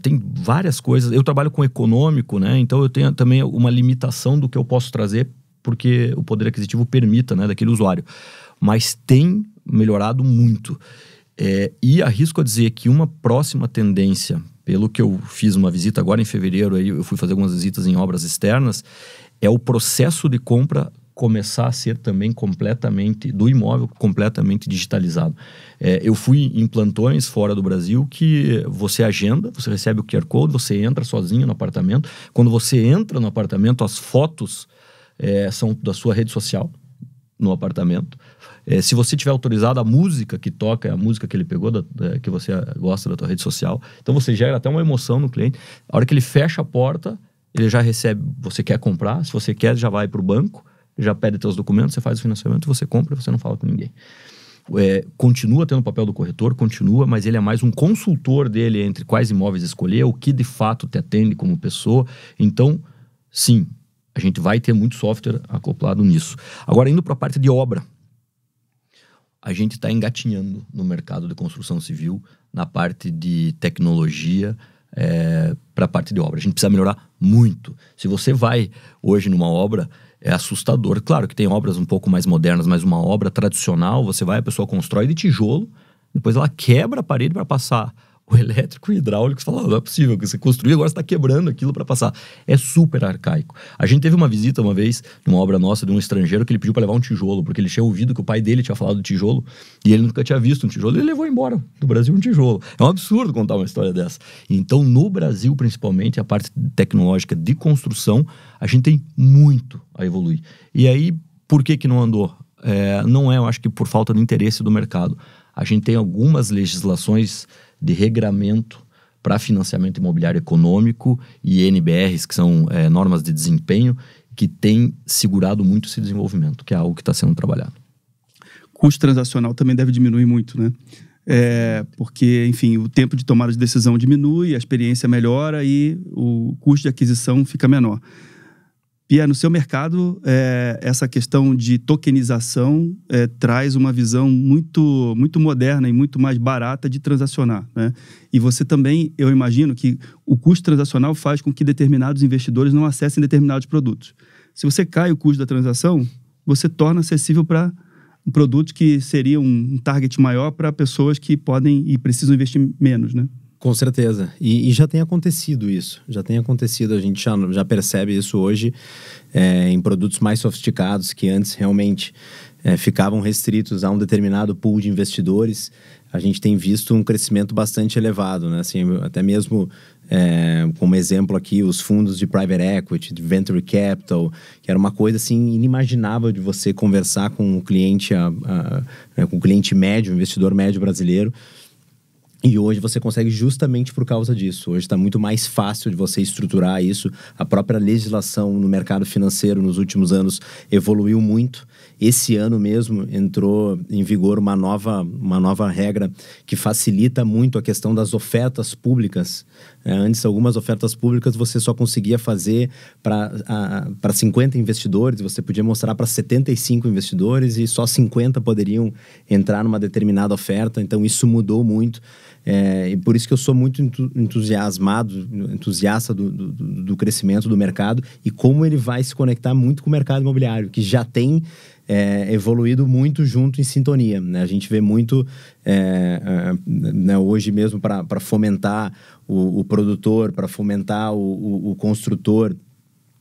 tem várias coisas. Eu trabalho com econômico, né? Então, eu tenho também uma limitação do que eu posso trazer, porque o poder aquisitivo permita, né, daquele usuário. Mas tem melhorado muito. E arrisco a dizer que uma próxima tendência, pelo que eu fiz uma visita agora em fevereiro, aí eu fui fazer algumas visitas em obras externas, é o processo de compra começar a ser também do imóvel completamente digitalizado. Eu fui em plantões fora do Brasil que você agenda, você recebe o QR Code, você entra sozinho no apartamento. Quando você entra no apartamento, as fotos são da sua rede social no apartamento. Se você tiver autorizado, a música que toca é a música que ele pegou, que você gosta da tua rede social. Então você gera até uma emoção no cliente. A hora que ele fecha a porta, ele já recebe, você quer comprar, se você quer, já vai para o banco, já pede teus documentos, você faz o financiamento, você compra e você não fala com ninguém. Continua tendo o papel do corretor, mas ele é mais um consultor dele entre quais imóveis escolher, o que de fato te atende como pessoa. Então, sim, a gente vai ter muito software acoplado nisso. Agora, indo para a parte de obra, a gente está engatinhando no mercado de construção civil, na parte de tecnologia, para a parte de obra. A gente precisa melhorar muito. Se você vai hoje numa obra, é assustador. Claro que tem obras um pouco mais modernas, mas uma obra tradicional, você vai, a pessoa constrói de tijolo, depois ela quebra a parede para passar o elétrico e o hidráulico. Você fala, não é possível, que você construiu, agora você está quebrando aquilo para passar. É super arcaico. A gente teve uma visita uma vez, numa obra nossa, de um estrangeiro, que ele pediu para levar um tijolo, porque ele tinha ouvido que o pai dele tinha falado do tijolo, e ele nunca tinha visto um tijolo, e ele levou embora do Brasil um tijolo. É um absurdo contar uma história dessa. Então, no Brasil, principalmente, a parte tecnológica de construção, a gente tem muito a evoluir. E aí, por que não andou? Não eu acho que por falta de interesse do mercado. A gente tem algumas legislações de regramento para financiamento imobiliário econômico e NBRs, que são normas de desempenho, que têm segurado muito esse desenvolvimento, que é algo que está sendo trabalhado. Custo transacional também deve diminuir muito, né? Porque, enfim, o tempo de tomada de decisão diminui, a experiência melhora e o custo de aquisição fica menor. Pia, no seu mercado, essa questão de tokenização traz uma visão muito, muito moderna e muito mais barata de transacionar, né? E você também, eu imagino que o custo transacional faz com que determinados investidores não acessem determinados produtos. Se você cai o custo da transação, você torna acessível para produtos que seriam um target maior para pessoas que podem e precisam investir menos, né? Com certeza. E já tem acontecido isso. A gente já percebe isso hoje em produtos mais sofisticados que antes realmente ficavam restritos a um determinado pool de investidores. a gente tem visto um crescimento bastante elevado, né? Assim, até mesmo como exemplo aqui, os fundos de private equity, de venture capital, que era uma coisa assim inimaginável de você conversar com o cliente, com o cliente médio, investidor médio brasileiro. E hoje você consegue justamente por causa disso. Hoje está muito mais fácil de você estruturar isso. A própria legislação no mercado financeiro nos últimos anos evoluiu muito. Esse ano mesmo entrou em vigor uma nova regra que facilita muito a questão das ofertas públicas. Antes, algumas ofertas públicas você só conseguia fazer para 50 investidores, você podia mostrar para 75 investidores e só 50 poderiam entrar numa determinada oferta. Então, isso mudou muito. E por isso que eu sou muito entusiasta do crescimento do mercado e como ele vai se conectar muito com o mercado imobiliário, que já tem evoluído muito junto em sintonia, né? A gente vê muito né, hoje mesmo para fomentar o produtor, para fomentar o construtor.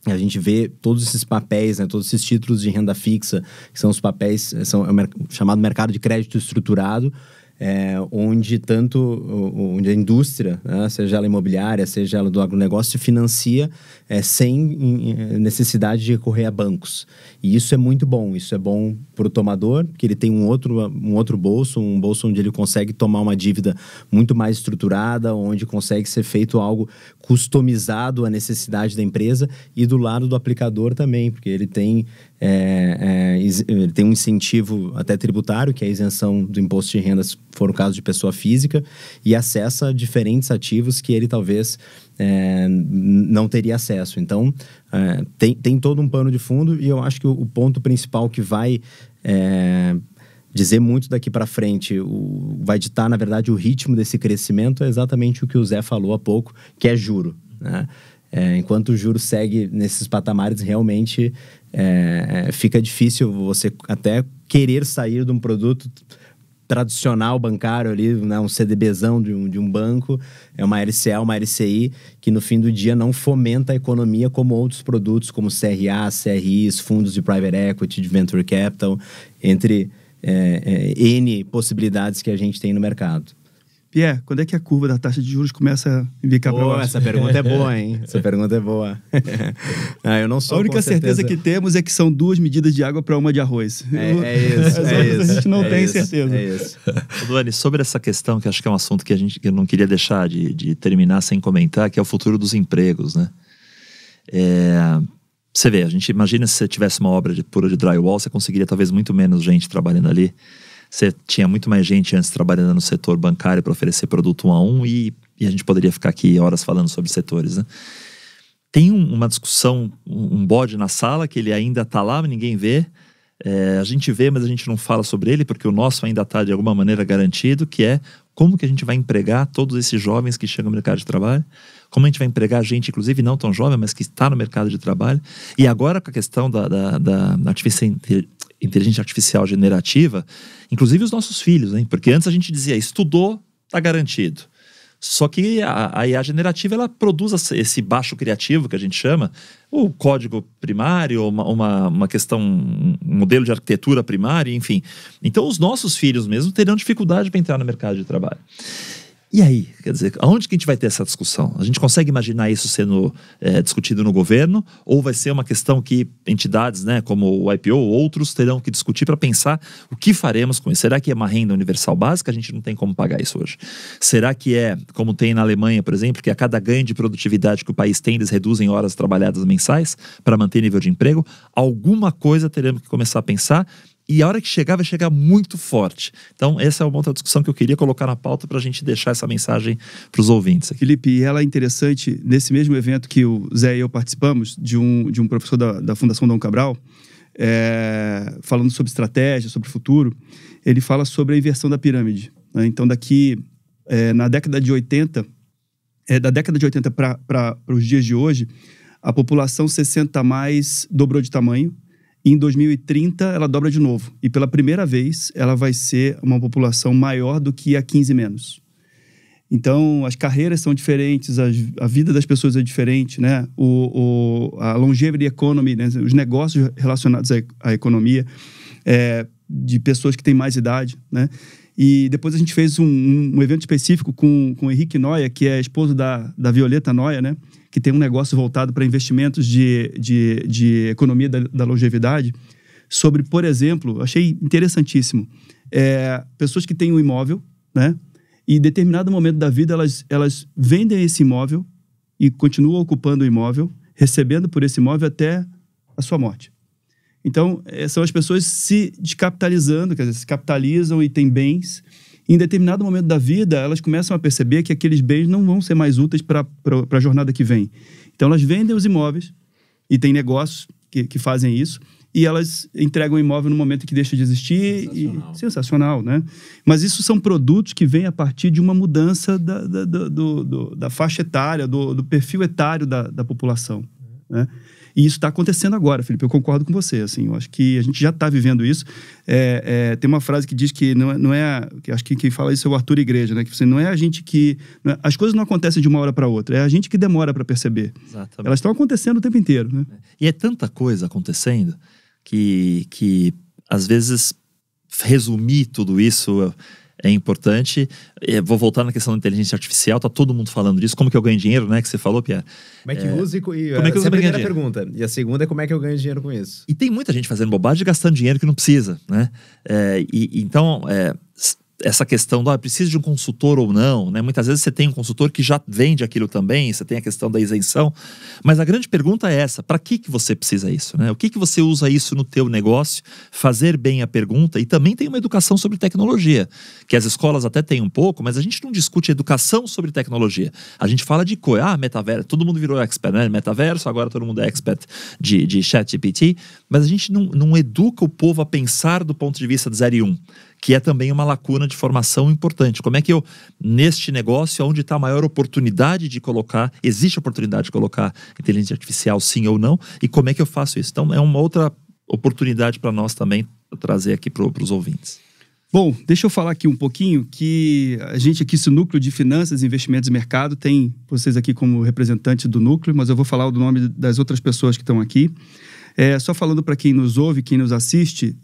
A gente vê todos esses papéis, né, todos esses títulos de renda fixa, que são os papéis, o chamado mercado de crédito estruturado, onde a indústria, né, seja ela imobiliária, seja ela do agronegócio, se financia sem necessidade de recorrer a bancos. E isso é muito bom. Isso é bom para o tomador, porque ele tem um outro bolso, um bolso onde ele consegue tomar uma dívida muito mais estruturada, onde consegue ser feito algo customizado à necessidade da empresa, e do lado do aplicador também, porque ele tem um incentivo até tributário, que é a isenção do imposto de renda, se for o caso de pessoa física, e acessa diferentes ativos que ele talvez não teria acesso. Então, tem todo um pano de fundo, e eu acho que o ponto principal que vai dizer muito daqui para frente, vai ditar, na verdade, o ritmo desse crescimento, é exatamente o que o Zé falou há pouco, que é juro, né? Enquanto o juro segue nesses patamares, realmente fica difícil você até querer sair de um produto tradicional bancário ali, né, um CDBzão de um banco, uma LCA, uma LCI, que no fim do dia não fomenta a economia como outros produtos, como CRA, CRIs, fundos de private equity, de venture capital, entre N possibilidades que a gente tem no mercado. Pierre, quando é que a curva da taxa de juros começa a indicar para baixo? Essa pergunta é boa, hein? Essa pergunta é boa. Eu não sou, a única certeza que temos é que são 2 medidas de água para uma de arroz. Isso. A gente não tem certeza. É isso. Duane, sobre essa questão, que acho que é um assunto que eu não queria deixar de terminar sem comentar, que é o futuro dos empregos, né? Você vê, a gente imagina se você tivesse uma obra pura de drywall, você conseguiria talvez muito menos gente trabalhando ali. Você tinha muito mais gente antes trabalhando no setor bancário para oferecer produto 1 a 1, e a gente poderia ficar aqui horas falando sobre setores, né? Tem uma discussão, um bode na sala, que ele ainda está lá, mas ninguém vê. A gente vê, mas a gente não fala sobre ele, porque o nosso ainda está de alguma maneira garantido, que é como que a gente vai empregar todos esses jovens que chegam no mercado de trabalho, como a gente vai empregar gente, inclusive não tão jovem, mas que está no mercado de trabalho. E agora com a questão da inteligência artificial generativa, inclusive os nossos filhos, hein? Porque antes a gente dizia, estudou, está garantido. Só que a IA generativa, ela produz esse baixo criativo, que a gente chama, o código primário, uma questão, um modelo de arquitetura primária, enfim. Então os nossos filhos mesmo terão dificuldade para entrar no mercado de trabalho. E aí, quer dizer, aonde que a gente vai ter essa discussão? A gente consegue imaginar isso sendo discutido no governo, ou vai ser uma questão que entidades, né, como o IPO ou outros terão que discutir para pensar o que faremos com isso? Será que é uma renda universal básica? A gente não tem como pagar isso hoje. Será que como tem na Alemanha, por exemplo, que a cada ganho de produtividade que o país tem, eles reduzem horas trabalhadas mensais para manter nível de emprego? Alguma coisa teremos que começar a pensar. E a hora que chegar, vai chegar muito forte. Então, essa é uma outra discussão que eu queria colocar na pauta para a gente deixar essa mensagem para os ouvintes aqui. Felipe, e ela é interessante, nesse mesmo evento que o Zé e eu participamos, de um professor da Fundação Dom Cabral, falando sobre estratégia, sobre futuro, ele fala sobre a inversão da pirâmide, né? Então, na década de 80, da década de 80 para os dias de hoje, a população 60 a mais dobrou de tamanho. Em 2030, ela dobra de novo. E pela primeira vez, ela vai ser uma população maior do que a 15 menos. Então, as carreiras são diferentes, a vida das pessoas é diferente, né? A longevity economy, né? Os negócios relacionados à economia de pessoas que têm mais idade, né? E depois a gente fez um evento específico com o Henrique Noia, que é esposo da Violeta Noia, né? Que tem um negócio voltado para investimentos de economia da longevidade, sobre, por exemplo, achei interessantíssimo, pessoas que têm um imóvel, né? E em determinado momento da vida elas vendem esse imóvel e continuam ocupando o imóvel, recebendo por esse imóvel até a sua morte. Então, são as pessoas se descapitalizando, quer dizer, se capitalizam e têm bens. Em determinado momento da vida, elas começam a perceber que aqueles bens não vão ser mais úteis para a jornada que vem. Então, elas vendem os imóveis, e tem negócios que fazem isso, e elas entregam o imóvel no momento que deixa de existir. Sensacional, né? Mas isso são produtos que vêm a partir de uma mudança da faixa etária, do perfil etário da população, né? E isso está acontecendo agora, Felipe, eu concordo com você, assim, eu acho que a gente já está vivendo isso. Tem uma frase que diz que não é que acho que quem fala isso é o Arthur Igreja, né? Que você, não é a gente que... as coisas não acontecem de uma hora para outra, é a gente que demora para perceber. Exatamente. Elas estão acontecendo o tempo inteiro, né? E é tanta coisa acontecendo que às vezes resumir tudo isso é importante. Vou voltar na questão da inteligência artificial, tá todo mundo falando disso. Como que eu ganho dinheiro, né? Que você falou, Pierre. Como é que usa e como é que usa a primeira pergunta. E a segunda é como é que eu ganho dinheiro com isso. E tem muita gente fazendo bobagem e gastando dinheiro que não precisa, né? Então, essa questão do preciso de um consultor ou não, né? Muitas vezes você tem um consultor que já vende aquilo também, você tem a questão da isenção, mas a grande pergunta é essa: para que você precisa isso, né? O que você usa isso no teu negócio? Fazer bem a pergunta. E também tem uma educação sobre tecnologia, que as escolas até têm um pouco, mas a gente não discute educação sobre tecnologia. A gente fala de metaverso, todo mundo virou expert, né? Metaverso, agora todo mundo é expert de ChatGPT, mas a gente não educa o povo a pensar do ponto de vista de 0 e 1. Que é também uma lacuna de formação importante. Como é que eu, neste negócio, onde está a maior oportunidade de colocar, existe oportunidade de colocar inteligência artificial sim ou não, e como é que eu faço isso? Então, é uma outra oportunidade para nós também trazer aqui para os ouvintes. Bom, deixa eu falar aqui um pouquinho que a gente aqui, esse núcleo de finanças, investimentos e mercado, tem vocês aqui como representantes do núcleo, mas eu vou falar o nome das outras pessoas que estão aqui. Só falando para quem nos ouve, quem nos assiste,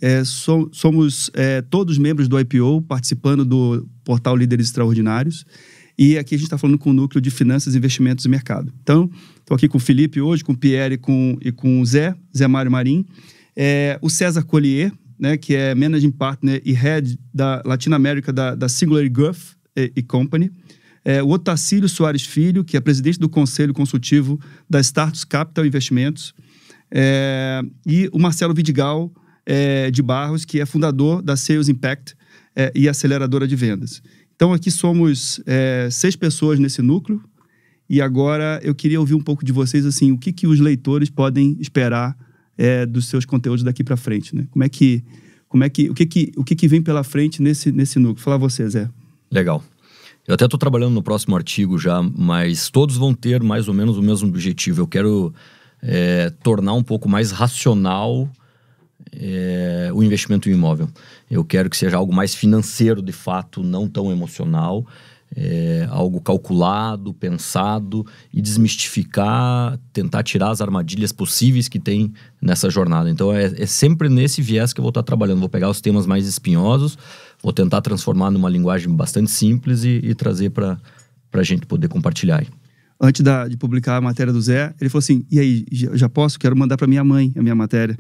somos todos membros do IPO, participando do portal Líderes Extraordinários. E aqui a gente está falando com o núcleo de finanças, investimentos e mercado. Então, estou aqui com o Felipe hoje, com o Pierre e com o Zé Mário Marim. O César Collier, né, que é Managing Partner e Head da Latinoamérica da Singular Growth e Company. O Otacílio Soares Filho, que é presidente do Conselho Consultivo da Status Capital Investimentos. E o Marcelo Vidigal de Barros, que é fundador da Sales Impact e aceleradora de vendas. Então, aqui somos 6 pessoas nesse núcleo, e agora eu queria ouvir um pouco de vocês, assim, o que os leitores podem esperar dos seus conteúdos daqui para frente, né? O que vem pela frente nesse núcleo? Fala você, Zé. Legal. Eu até estou trabalhando no próximo artigo já, mas todos vão ter mais ou menos o mesmo objetivo. Eu quero tornar um pouco mais racional o investimento em imóvel. Eu quero que seja algo mais financeiro, de fato, não tão emocional, algo calculado, pensado, e desmistificar, tentar tirar as armadilhas possíveis que tem nessa jornada. Então é sempre nesse viés que eu vou estar trabalhando. Vou pegar os temas mais espinhosos, vou tentar transformar numa linguagem bastante simples e trazer para a gente poder compartilhar aí. Antes de publicar a matéria do Zé, ele falou assim: e aí, já posso? Quero mandar para minha mãe a minha matéria.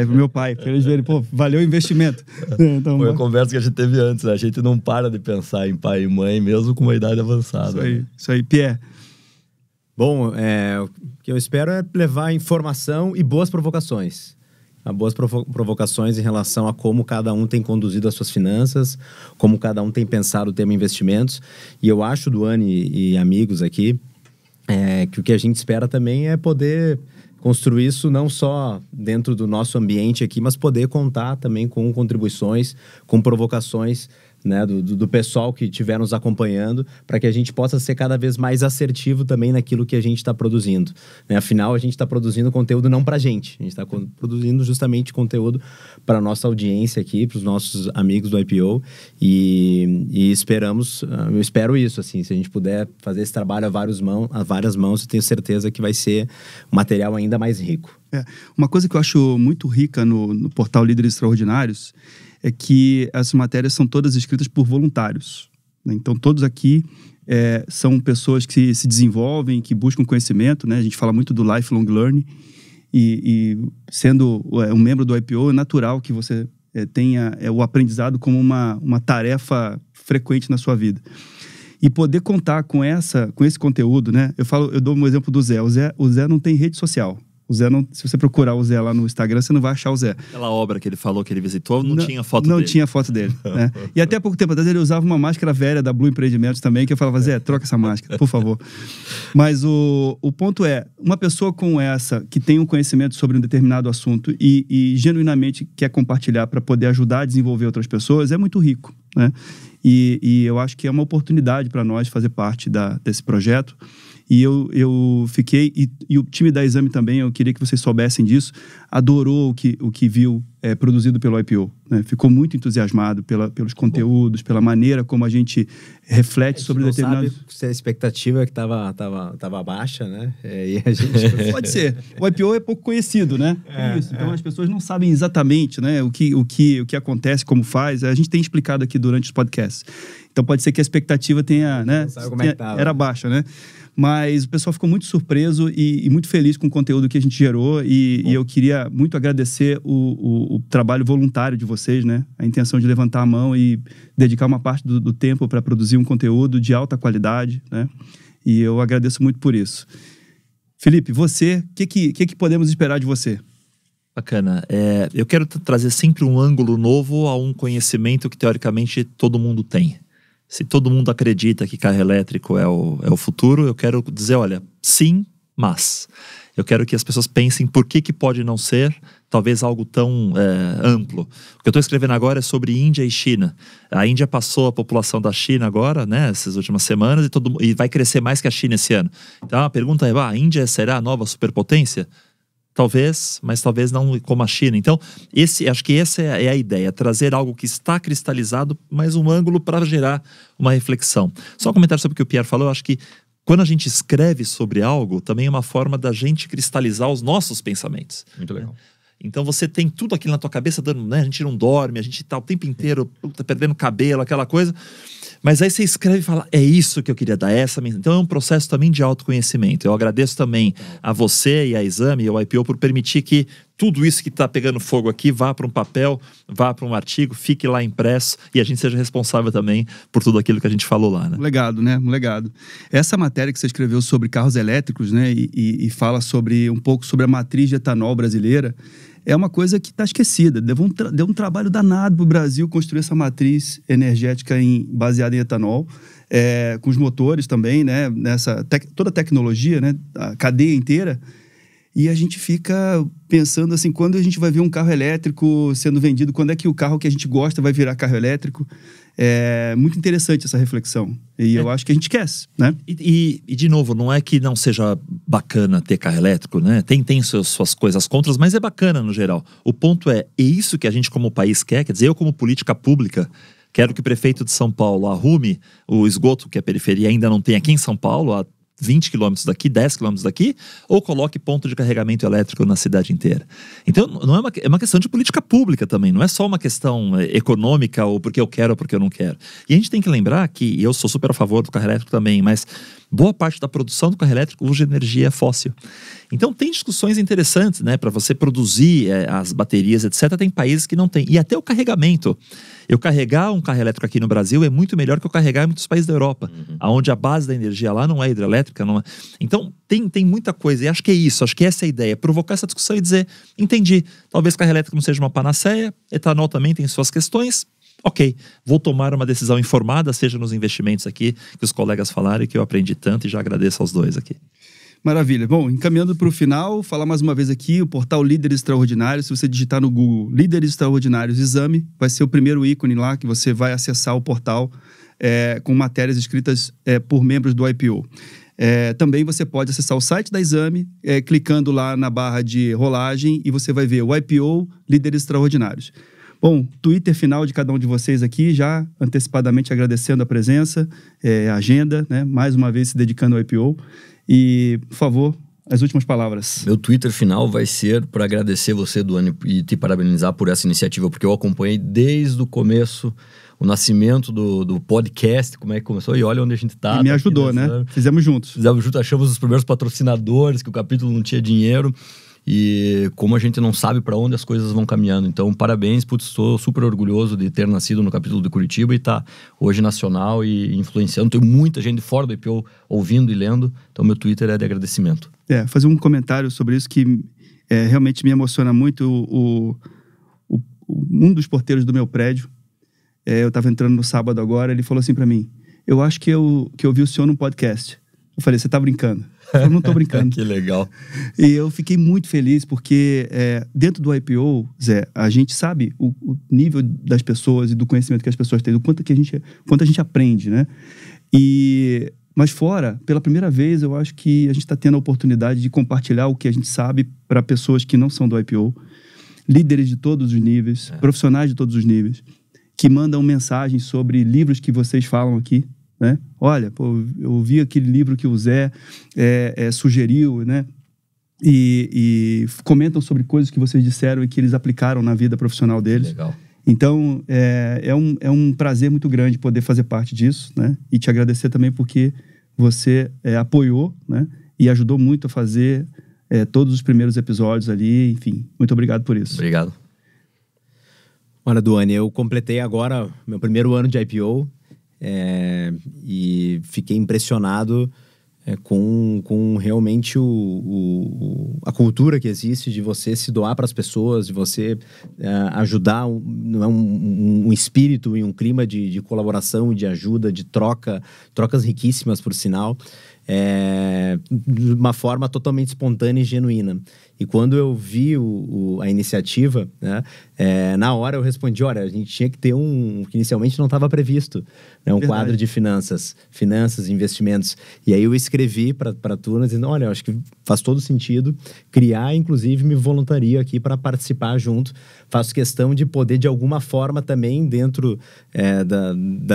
Pro meu pai, para eles verem, valeu o investimento. Então, foi a conversa que a gente teve antes, né? A gente não para de pensar em pai e mãe, mesmo com uma idade avançada. Isso aí, Pierre. Bom, o que eu espero é levar informação e boas provocações. Boas provocações em relação a como cada um tem conduzido as suas finanças, como cada um tem pensado o tema investimentos. E eu acho, Duane e amigos aqui, que o que a gente espera também é poder construir isso não só dentro do nosso ambiente aqui, mas poder contar também com contribuições, com provocações né, do pessoal que estiver nos acompanhando, para que a gente possa ser cada vez mais assertivo também naquilo que a gente está produzindo, né? Afinal, a gente está produzindo conteúdo não para a gente está produzindo justamente conteúdo para a nossa audiência aqui, para os nossos amigos do IPO, e esperamos, eu espero isso, assim, se a gente puder fazer esse trabalho a várias mãos, eu tenho certeza que vai ser um material ainda mais rico. Uma coisa que eu acho muito rica no portal Líderes Extraordinários é que essas matérias são todas escritas por voluntários, né? Então, todos aqui são pessoas que se desenvolvem, que buscam conhecimento, né? A gente fala muito do lifelong learning, e sendo um membro do IPO, é natural que você tenha o aprendizado como uma tarefa frequente na sua vida. E poder contar com esse conteúdo, né? Eu dou um exemplo do Zé. O Zé não tem rede social. O Zé não, se você procurar o Zé lá no Instagram, você não vai achar o Zé. Aquela obra que ele falou que ele visitou, não tinha foto dele. Não tinha foto dele. Né? E até pouco tempo atrás ele usava uma máscara velha da Blue Empreendimentos também, que eu falava, Zé, troca essa máscara, por favor. Mas o ponto é, uma pessoa com essa, que tem um conhecimento sobre um determinado assunto e genuinamente quer compartilhar para poder ajudar a desenvolver outras pessoas, é muito rico, né? E eu acho que é uma oportunidade para nós fazer parte desse projeto. E eu fiquei, e o time da Exame também, eu queria que vocês soubessem disso, adorou o que viu produzido pelo IPO, né? Ficou muito entusiasmado pelos conteúdos, pela maneira como a gente reflete sobre determinados... Sabe se a expectativa que tava baixa, né? E a gente... Pode ser. O IPO é pouco conhecido, né? Isso. Então as pessoas não sabem exatamente, né, o que acontece, como faz. A gente tem explicado aqui durante os podcasts. Então pode ser que a expectativa tenha, né? Era baixa, né? Mas o pessoal ficou muito surpreso e muito feliz com o conteúdo que a gente gerou, e eu queria muito agradecer o trabalho voluntário de vocês, né? A intenção de levantar a mão e dedicar uma parte do tempo para produzir um conteúdo de alta qualidade, né? E eu agradeço muito por isso. Felipe, você, o que podemos esperar de você? Bacana. Eu quero trazer sempre um ângulo novo a um conhecimento que teoricamente todo mundo tem. Se todo mundo acredita que carro elétrico é o futuro, eu quero dizer, olha, sim, mas. Eu quero que as pessoas pensem por que pode não ser, talvez algo tão amplo. O que eu estou escrevendo agora é sobre Índia e China. A Índia passou a população da China agora, né, essas últimas semanas, e vai crescer mais que a China esse ano. Então a pergunta é, a Índia será a nova superpotência? Talvez, mas talvez não como a China. Então, acho que essa é a ideia, trazer algo que está cristalizado, mas um ângulo para gerar uma reflexão. Só um comentário sobre o que o Pierre falou, eu acho que quando a gente escreve sobre algo, também é uma forma da gente cristalizar os nossos pensamentos. Muito legal. Então você tem tudo aquilo na tua cabeça, dando, né? A gente não dorme, a gente tá o tempo inteiro perdendo cabelo, aquela coisa. Mas aí você escreve e fala, é isso que eu queria dar, essa minha... Então é um processo também de autoconhecimento. Eu agradeço também a você e a Exame e ao IPO por permitir que tudo isso que está pegando fogo aqui vá para um papel, vá para um artigo, fique lá impresso e a gente seja responsável também por tudo aquilo que a gente falou lá, né? Um legado, né? Um legado. Essa matéria que você escreveu sobre carros elétricos, né? E fala um pouco sobre a matriz de etanol brasileira, é uma coisa que está esquecida. Deu um trabalho danado para o Brasil construir essa matriz energética baseada em etanol, com os motores também, né? Toda a tecnologia, né? A cadeia inteira. E a gente fica pensando assim, quando a gente vai ver um carro elétrico sendo vendido, quando é que o carro que a gente gosta vai virar carro elétrico? É muito interessante essa reflexão. E eu acho que a gente esquece, né? E de novo, não é que não seja bacana ter carro elétrico, né? Tem suas coisas contras, mas é bacana no geral. O ponto é isso que a gente como país quer dizer, eu como política pública, quero que o prefeito de São Paulo arrume o esgoto que a periferia ainda não tem aqui em São Paulo, a 20 quilômetros daqui, 10 quilômetros daqui, ou coloque ponto de carregamento elétrico na cidade inteira. Então, não é uma questão de política pública também, não é só uma questão econômica ou porque eu quero ou porque eu não quero. E a gente tem que lembrar que eu sou super a favor do carro elétrico também, mas boa parte da produção do carro elétrico usa energia fóssil. Então tem discussões interessantes, né? Para você produzir as baterias, etc. Tem países que não tem. E até o carregamento. Eu carregar um carro elétrico aqui no Brasil é muito melhor que eu carregar em muitos países da Europa, onde a base da energia lá não é hidrelétrica. Não é... Então tem muita coisa. E acho que é isso, acho que essa é a ideia. Provocar essa discussão e dizer, entendi, talvez carro elétrico não seja uma panaceia, etanol também tem suas questões. Ok, vou tomar uma decisão informada, seja nos investimentos aqui, que os colegas falaram e que eu aprendi tanto e já agradeço aos dois aqui. Maravilha. Bom, encaminhando para o final, falar mais uma vez aqui, o portal Líderes Extraordinários. Se você digitar no Google Líderes Extraordinários Exame, vai ser o primeiro ícone lá que você vai acessar o portal com matérias escritas por membros do IPO. Também você pode acessar o site da Exame, clicando lá na barra de rolagem, e você vai ver o IPO Líderes Extraordinários. Bom, Twitter final de cada um de vocês aqui, já antecipadamente agradecendo a presença, a agenda, né? Mais uma vez se dedicando ao IPO. E, por favor, as últimas palavras. Meu Twitter final vai ser para agradecer você, Duane, e te parabenizar por essa iniciativa, porque eu acompanhei desde o começo o nascimento do podcast, como é que começou, e olha onde a gente está. E me ajudou, né? Fizemos juntos. Achamos os primeiros patrocinadores, que o capítulo não tinha dinheiro, e como a gente não sabe para onde as coisas vão caminhando. Então, parabéns, estou super orgulhoso de ter nascido no capítulo de Curitiba e estar hoje nacional e influenciando. Tem muita gente fora do IPO ouvindo e lendo, então meu Twitter é de agradecimento. Fazer um comentário sobre isso que realmente me emociona muito. Um dos porteiros do meu prédio, eu estava entrando no sábado agora, ele falou assim para mim: eu acho que eu vi o senhor num podcast. Eu falei: você tá brincando? Eu não tô brincando. Que legal. E eu fiquei muito feliz porque dentro do IPO, Zé, a gente sabe o nível das pessoas e do conhecimento que as pessoas têm, do quanto a gente aprende, né? Mas fora, pela primeira vez, eu acho que a gente está tendo a oportunidade de compartilhar o que a gente sabe para pessoas que não são do IPO, líderes de todos os níveis, profissionais de todos os níveis, que mandam mensagens sobre livros que vocês falam aqui, né? Olha, pô, eu vi aquele livro que o Zé sugeriu, né? E comentam sobre coisas que vocês disseram e que eles aplicaram na vida profissional deles. Legal. Então, é um prazer muito grande poder fazer parte disso, né? E te agradecer também porque você apoiou, né? E ajudou muito a fazer todos os primeiros episódios ali. Enfim, muito obrigado por isso. Obrigado. Olha, Duane, eu completei agora meu primeiro ano de IPO e fiquei impressionado com realmente a cultura que existe de você se doar para as pessoas, de você ajudar, um espírito e um clima de colaboração, de ajuda, de trocas riquíssimas, por sinal, de uma forma totalmente espontânea e genuína. E quando eu vi a iniciativa, né, na hora eu respondi: olha, a gente tinha que ter que inicialmente não estava previsto, né, quadro de finanças, investimentos. E aí eu escrevi para a turma dizendo: olha, eu acho que faz todo sentido criar, inclusive me voluntario aqui para participar junto. Faço questão de poder, de alguma forma também, dentro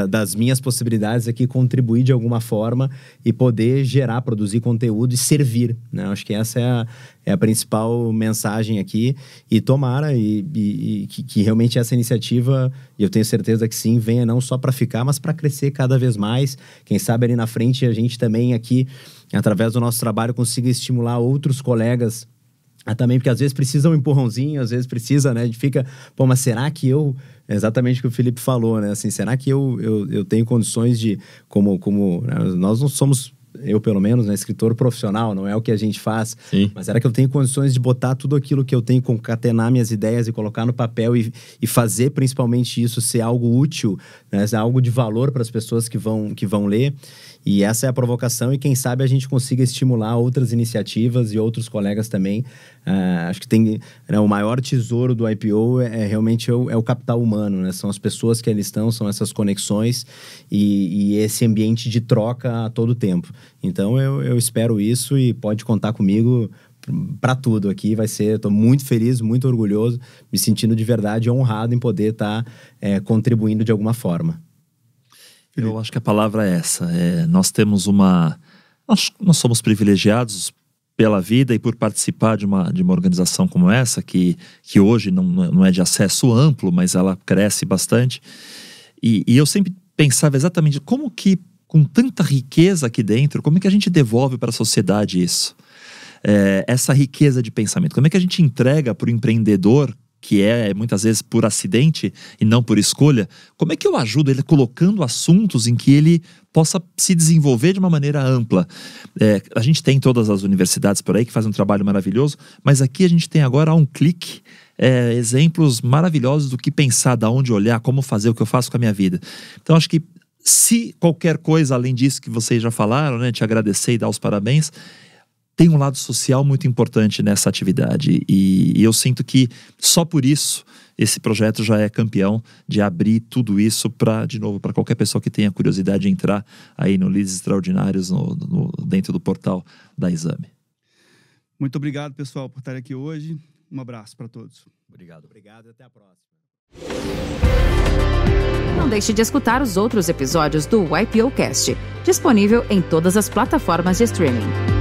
das minhas possibilidades aqui, contribuir de alguma forma e poder produzir conteúdo e servir, né? Acho que essa é a principal mensagem aqui, e tomara que realmente essa iniciativa, e eu tenho certeza que sim, venha não só para ficar, mas para crescer cada vez mais. Quem sabe ali na frente a gente também aqui, através do nosso trabalho, consiga estimular outros colegas também, porque às vezes precisa um empurrãozinho, às vezes precisa, né? A gente fica, mas será que eu... Exatamente o que o Felipe falou, né? Assim, será que eu tenho condições de... né? Nós não somos... Eu, pelo menos, né, escritor profissional, não é o que a gente faz. Sim. Mas será que eu tenho condições de botar tudo aquilo que eu tenho, concatenar minhas ideias e colocar no papel e fazer, principalmente, isso ser algo útil, né, ser algo de valor para as pessoas que vão ler? E essa é a provocação, e quem sabe a gente consiga estimular outras iniciativas e outros colegas também. Acho que tem, né, o maior tesouro do IPO realmente o capital humano, né? São as pessoas que ali estão, são essas conexões e esse ambiente de troca a todo tempo. Então eu espero isso, e pode contar comigo para tudo aqui. Estou muito feliz, muito orgulhoso, me sentindo de verdade honrado em poder estar contribuindo de alguma forma. Eu acho que a palavra é essa. Nós temos nós somos privilegiados pela vida e por participar de uma organização como essa, que hoje não é de acesso amplo, mas ela cresce bastante. E eu sempre pensava exatamente como que, com tanta riqueza aqui dentro, como é que a gente devolve para a sociedade isso? Essa riqueza de pensamento. Como é que a gente entrega para o empreendedor, que muitas vezes por acidente e não por escolha, como é que eu ajudo ele colocando assuntos em que ele possa se desenvolver de uma maneira ampla? A gente tem todas as universidades por aí que fazem um trabalho maravilhoso, mas aqui a gente tem agora, a um clique, exemplos maravilhosos do que pensar, da onde olhar, como fazer, o que eu faço com a minha vida. Então acho que, se qualquer coisa além disso que vocês já falaram, né, te agradecer e dar os parabéns, tem um lado social muito importante nessa atividade. E eu sinto que só por isso esse projeto já é campeão de abrir tudo isso para qualquer pessoa que tenha curiosidade de entrar aí no Líderes Extraordinários dentro do portal da Exame. Muito obrigado, pessoal, por estar aqui hoje. Um abraço para todos. Obrigado e até a próxima. Não deixe de escutar os outros episódios do YPO Cast, disponível em todas as plataformas de streaming.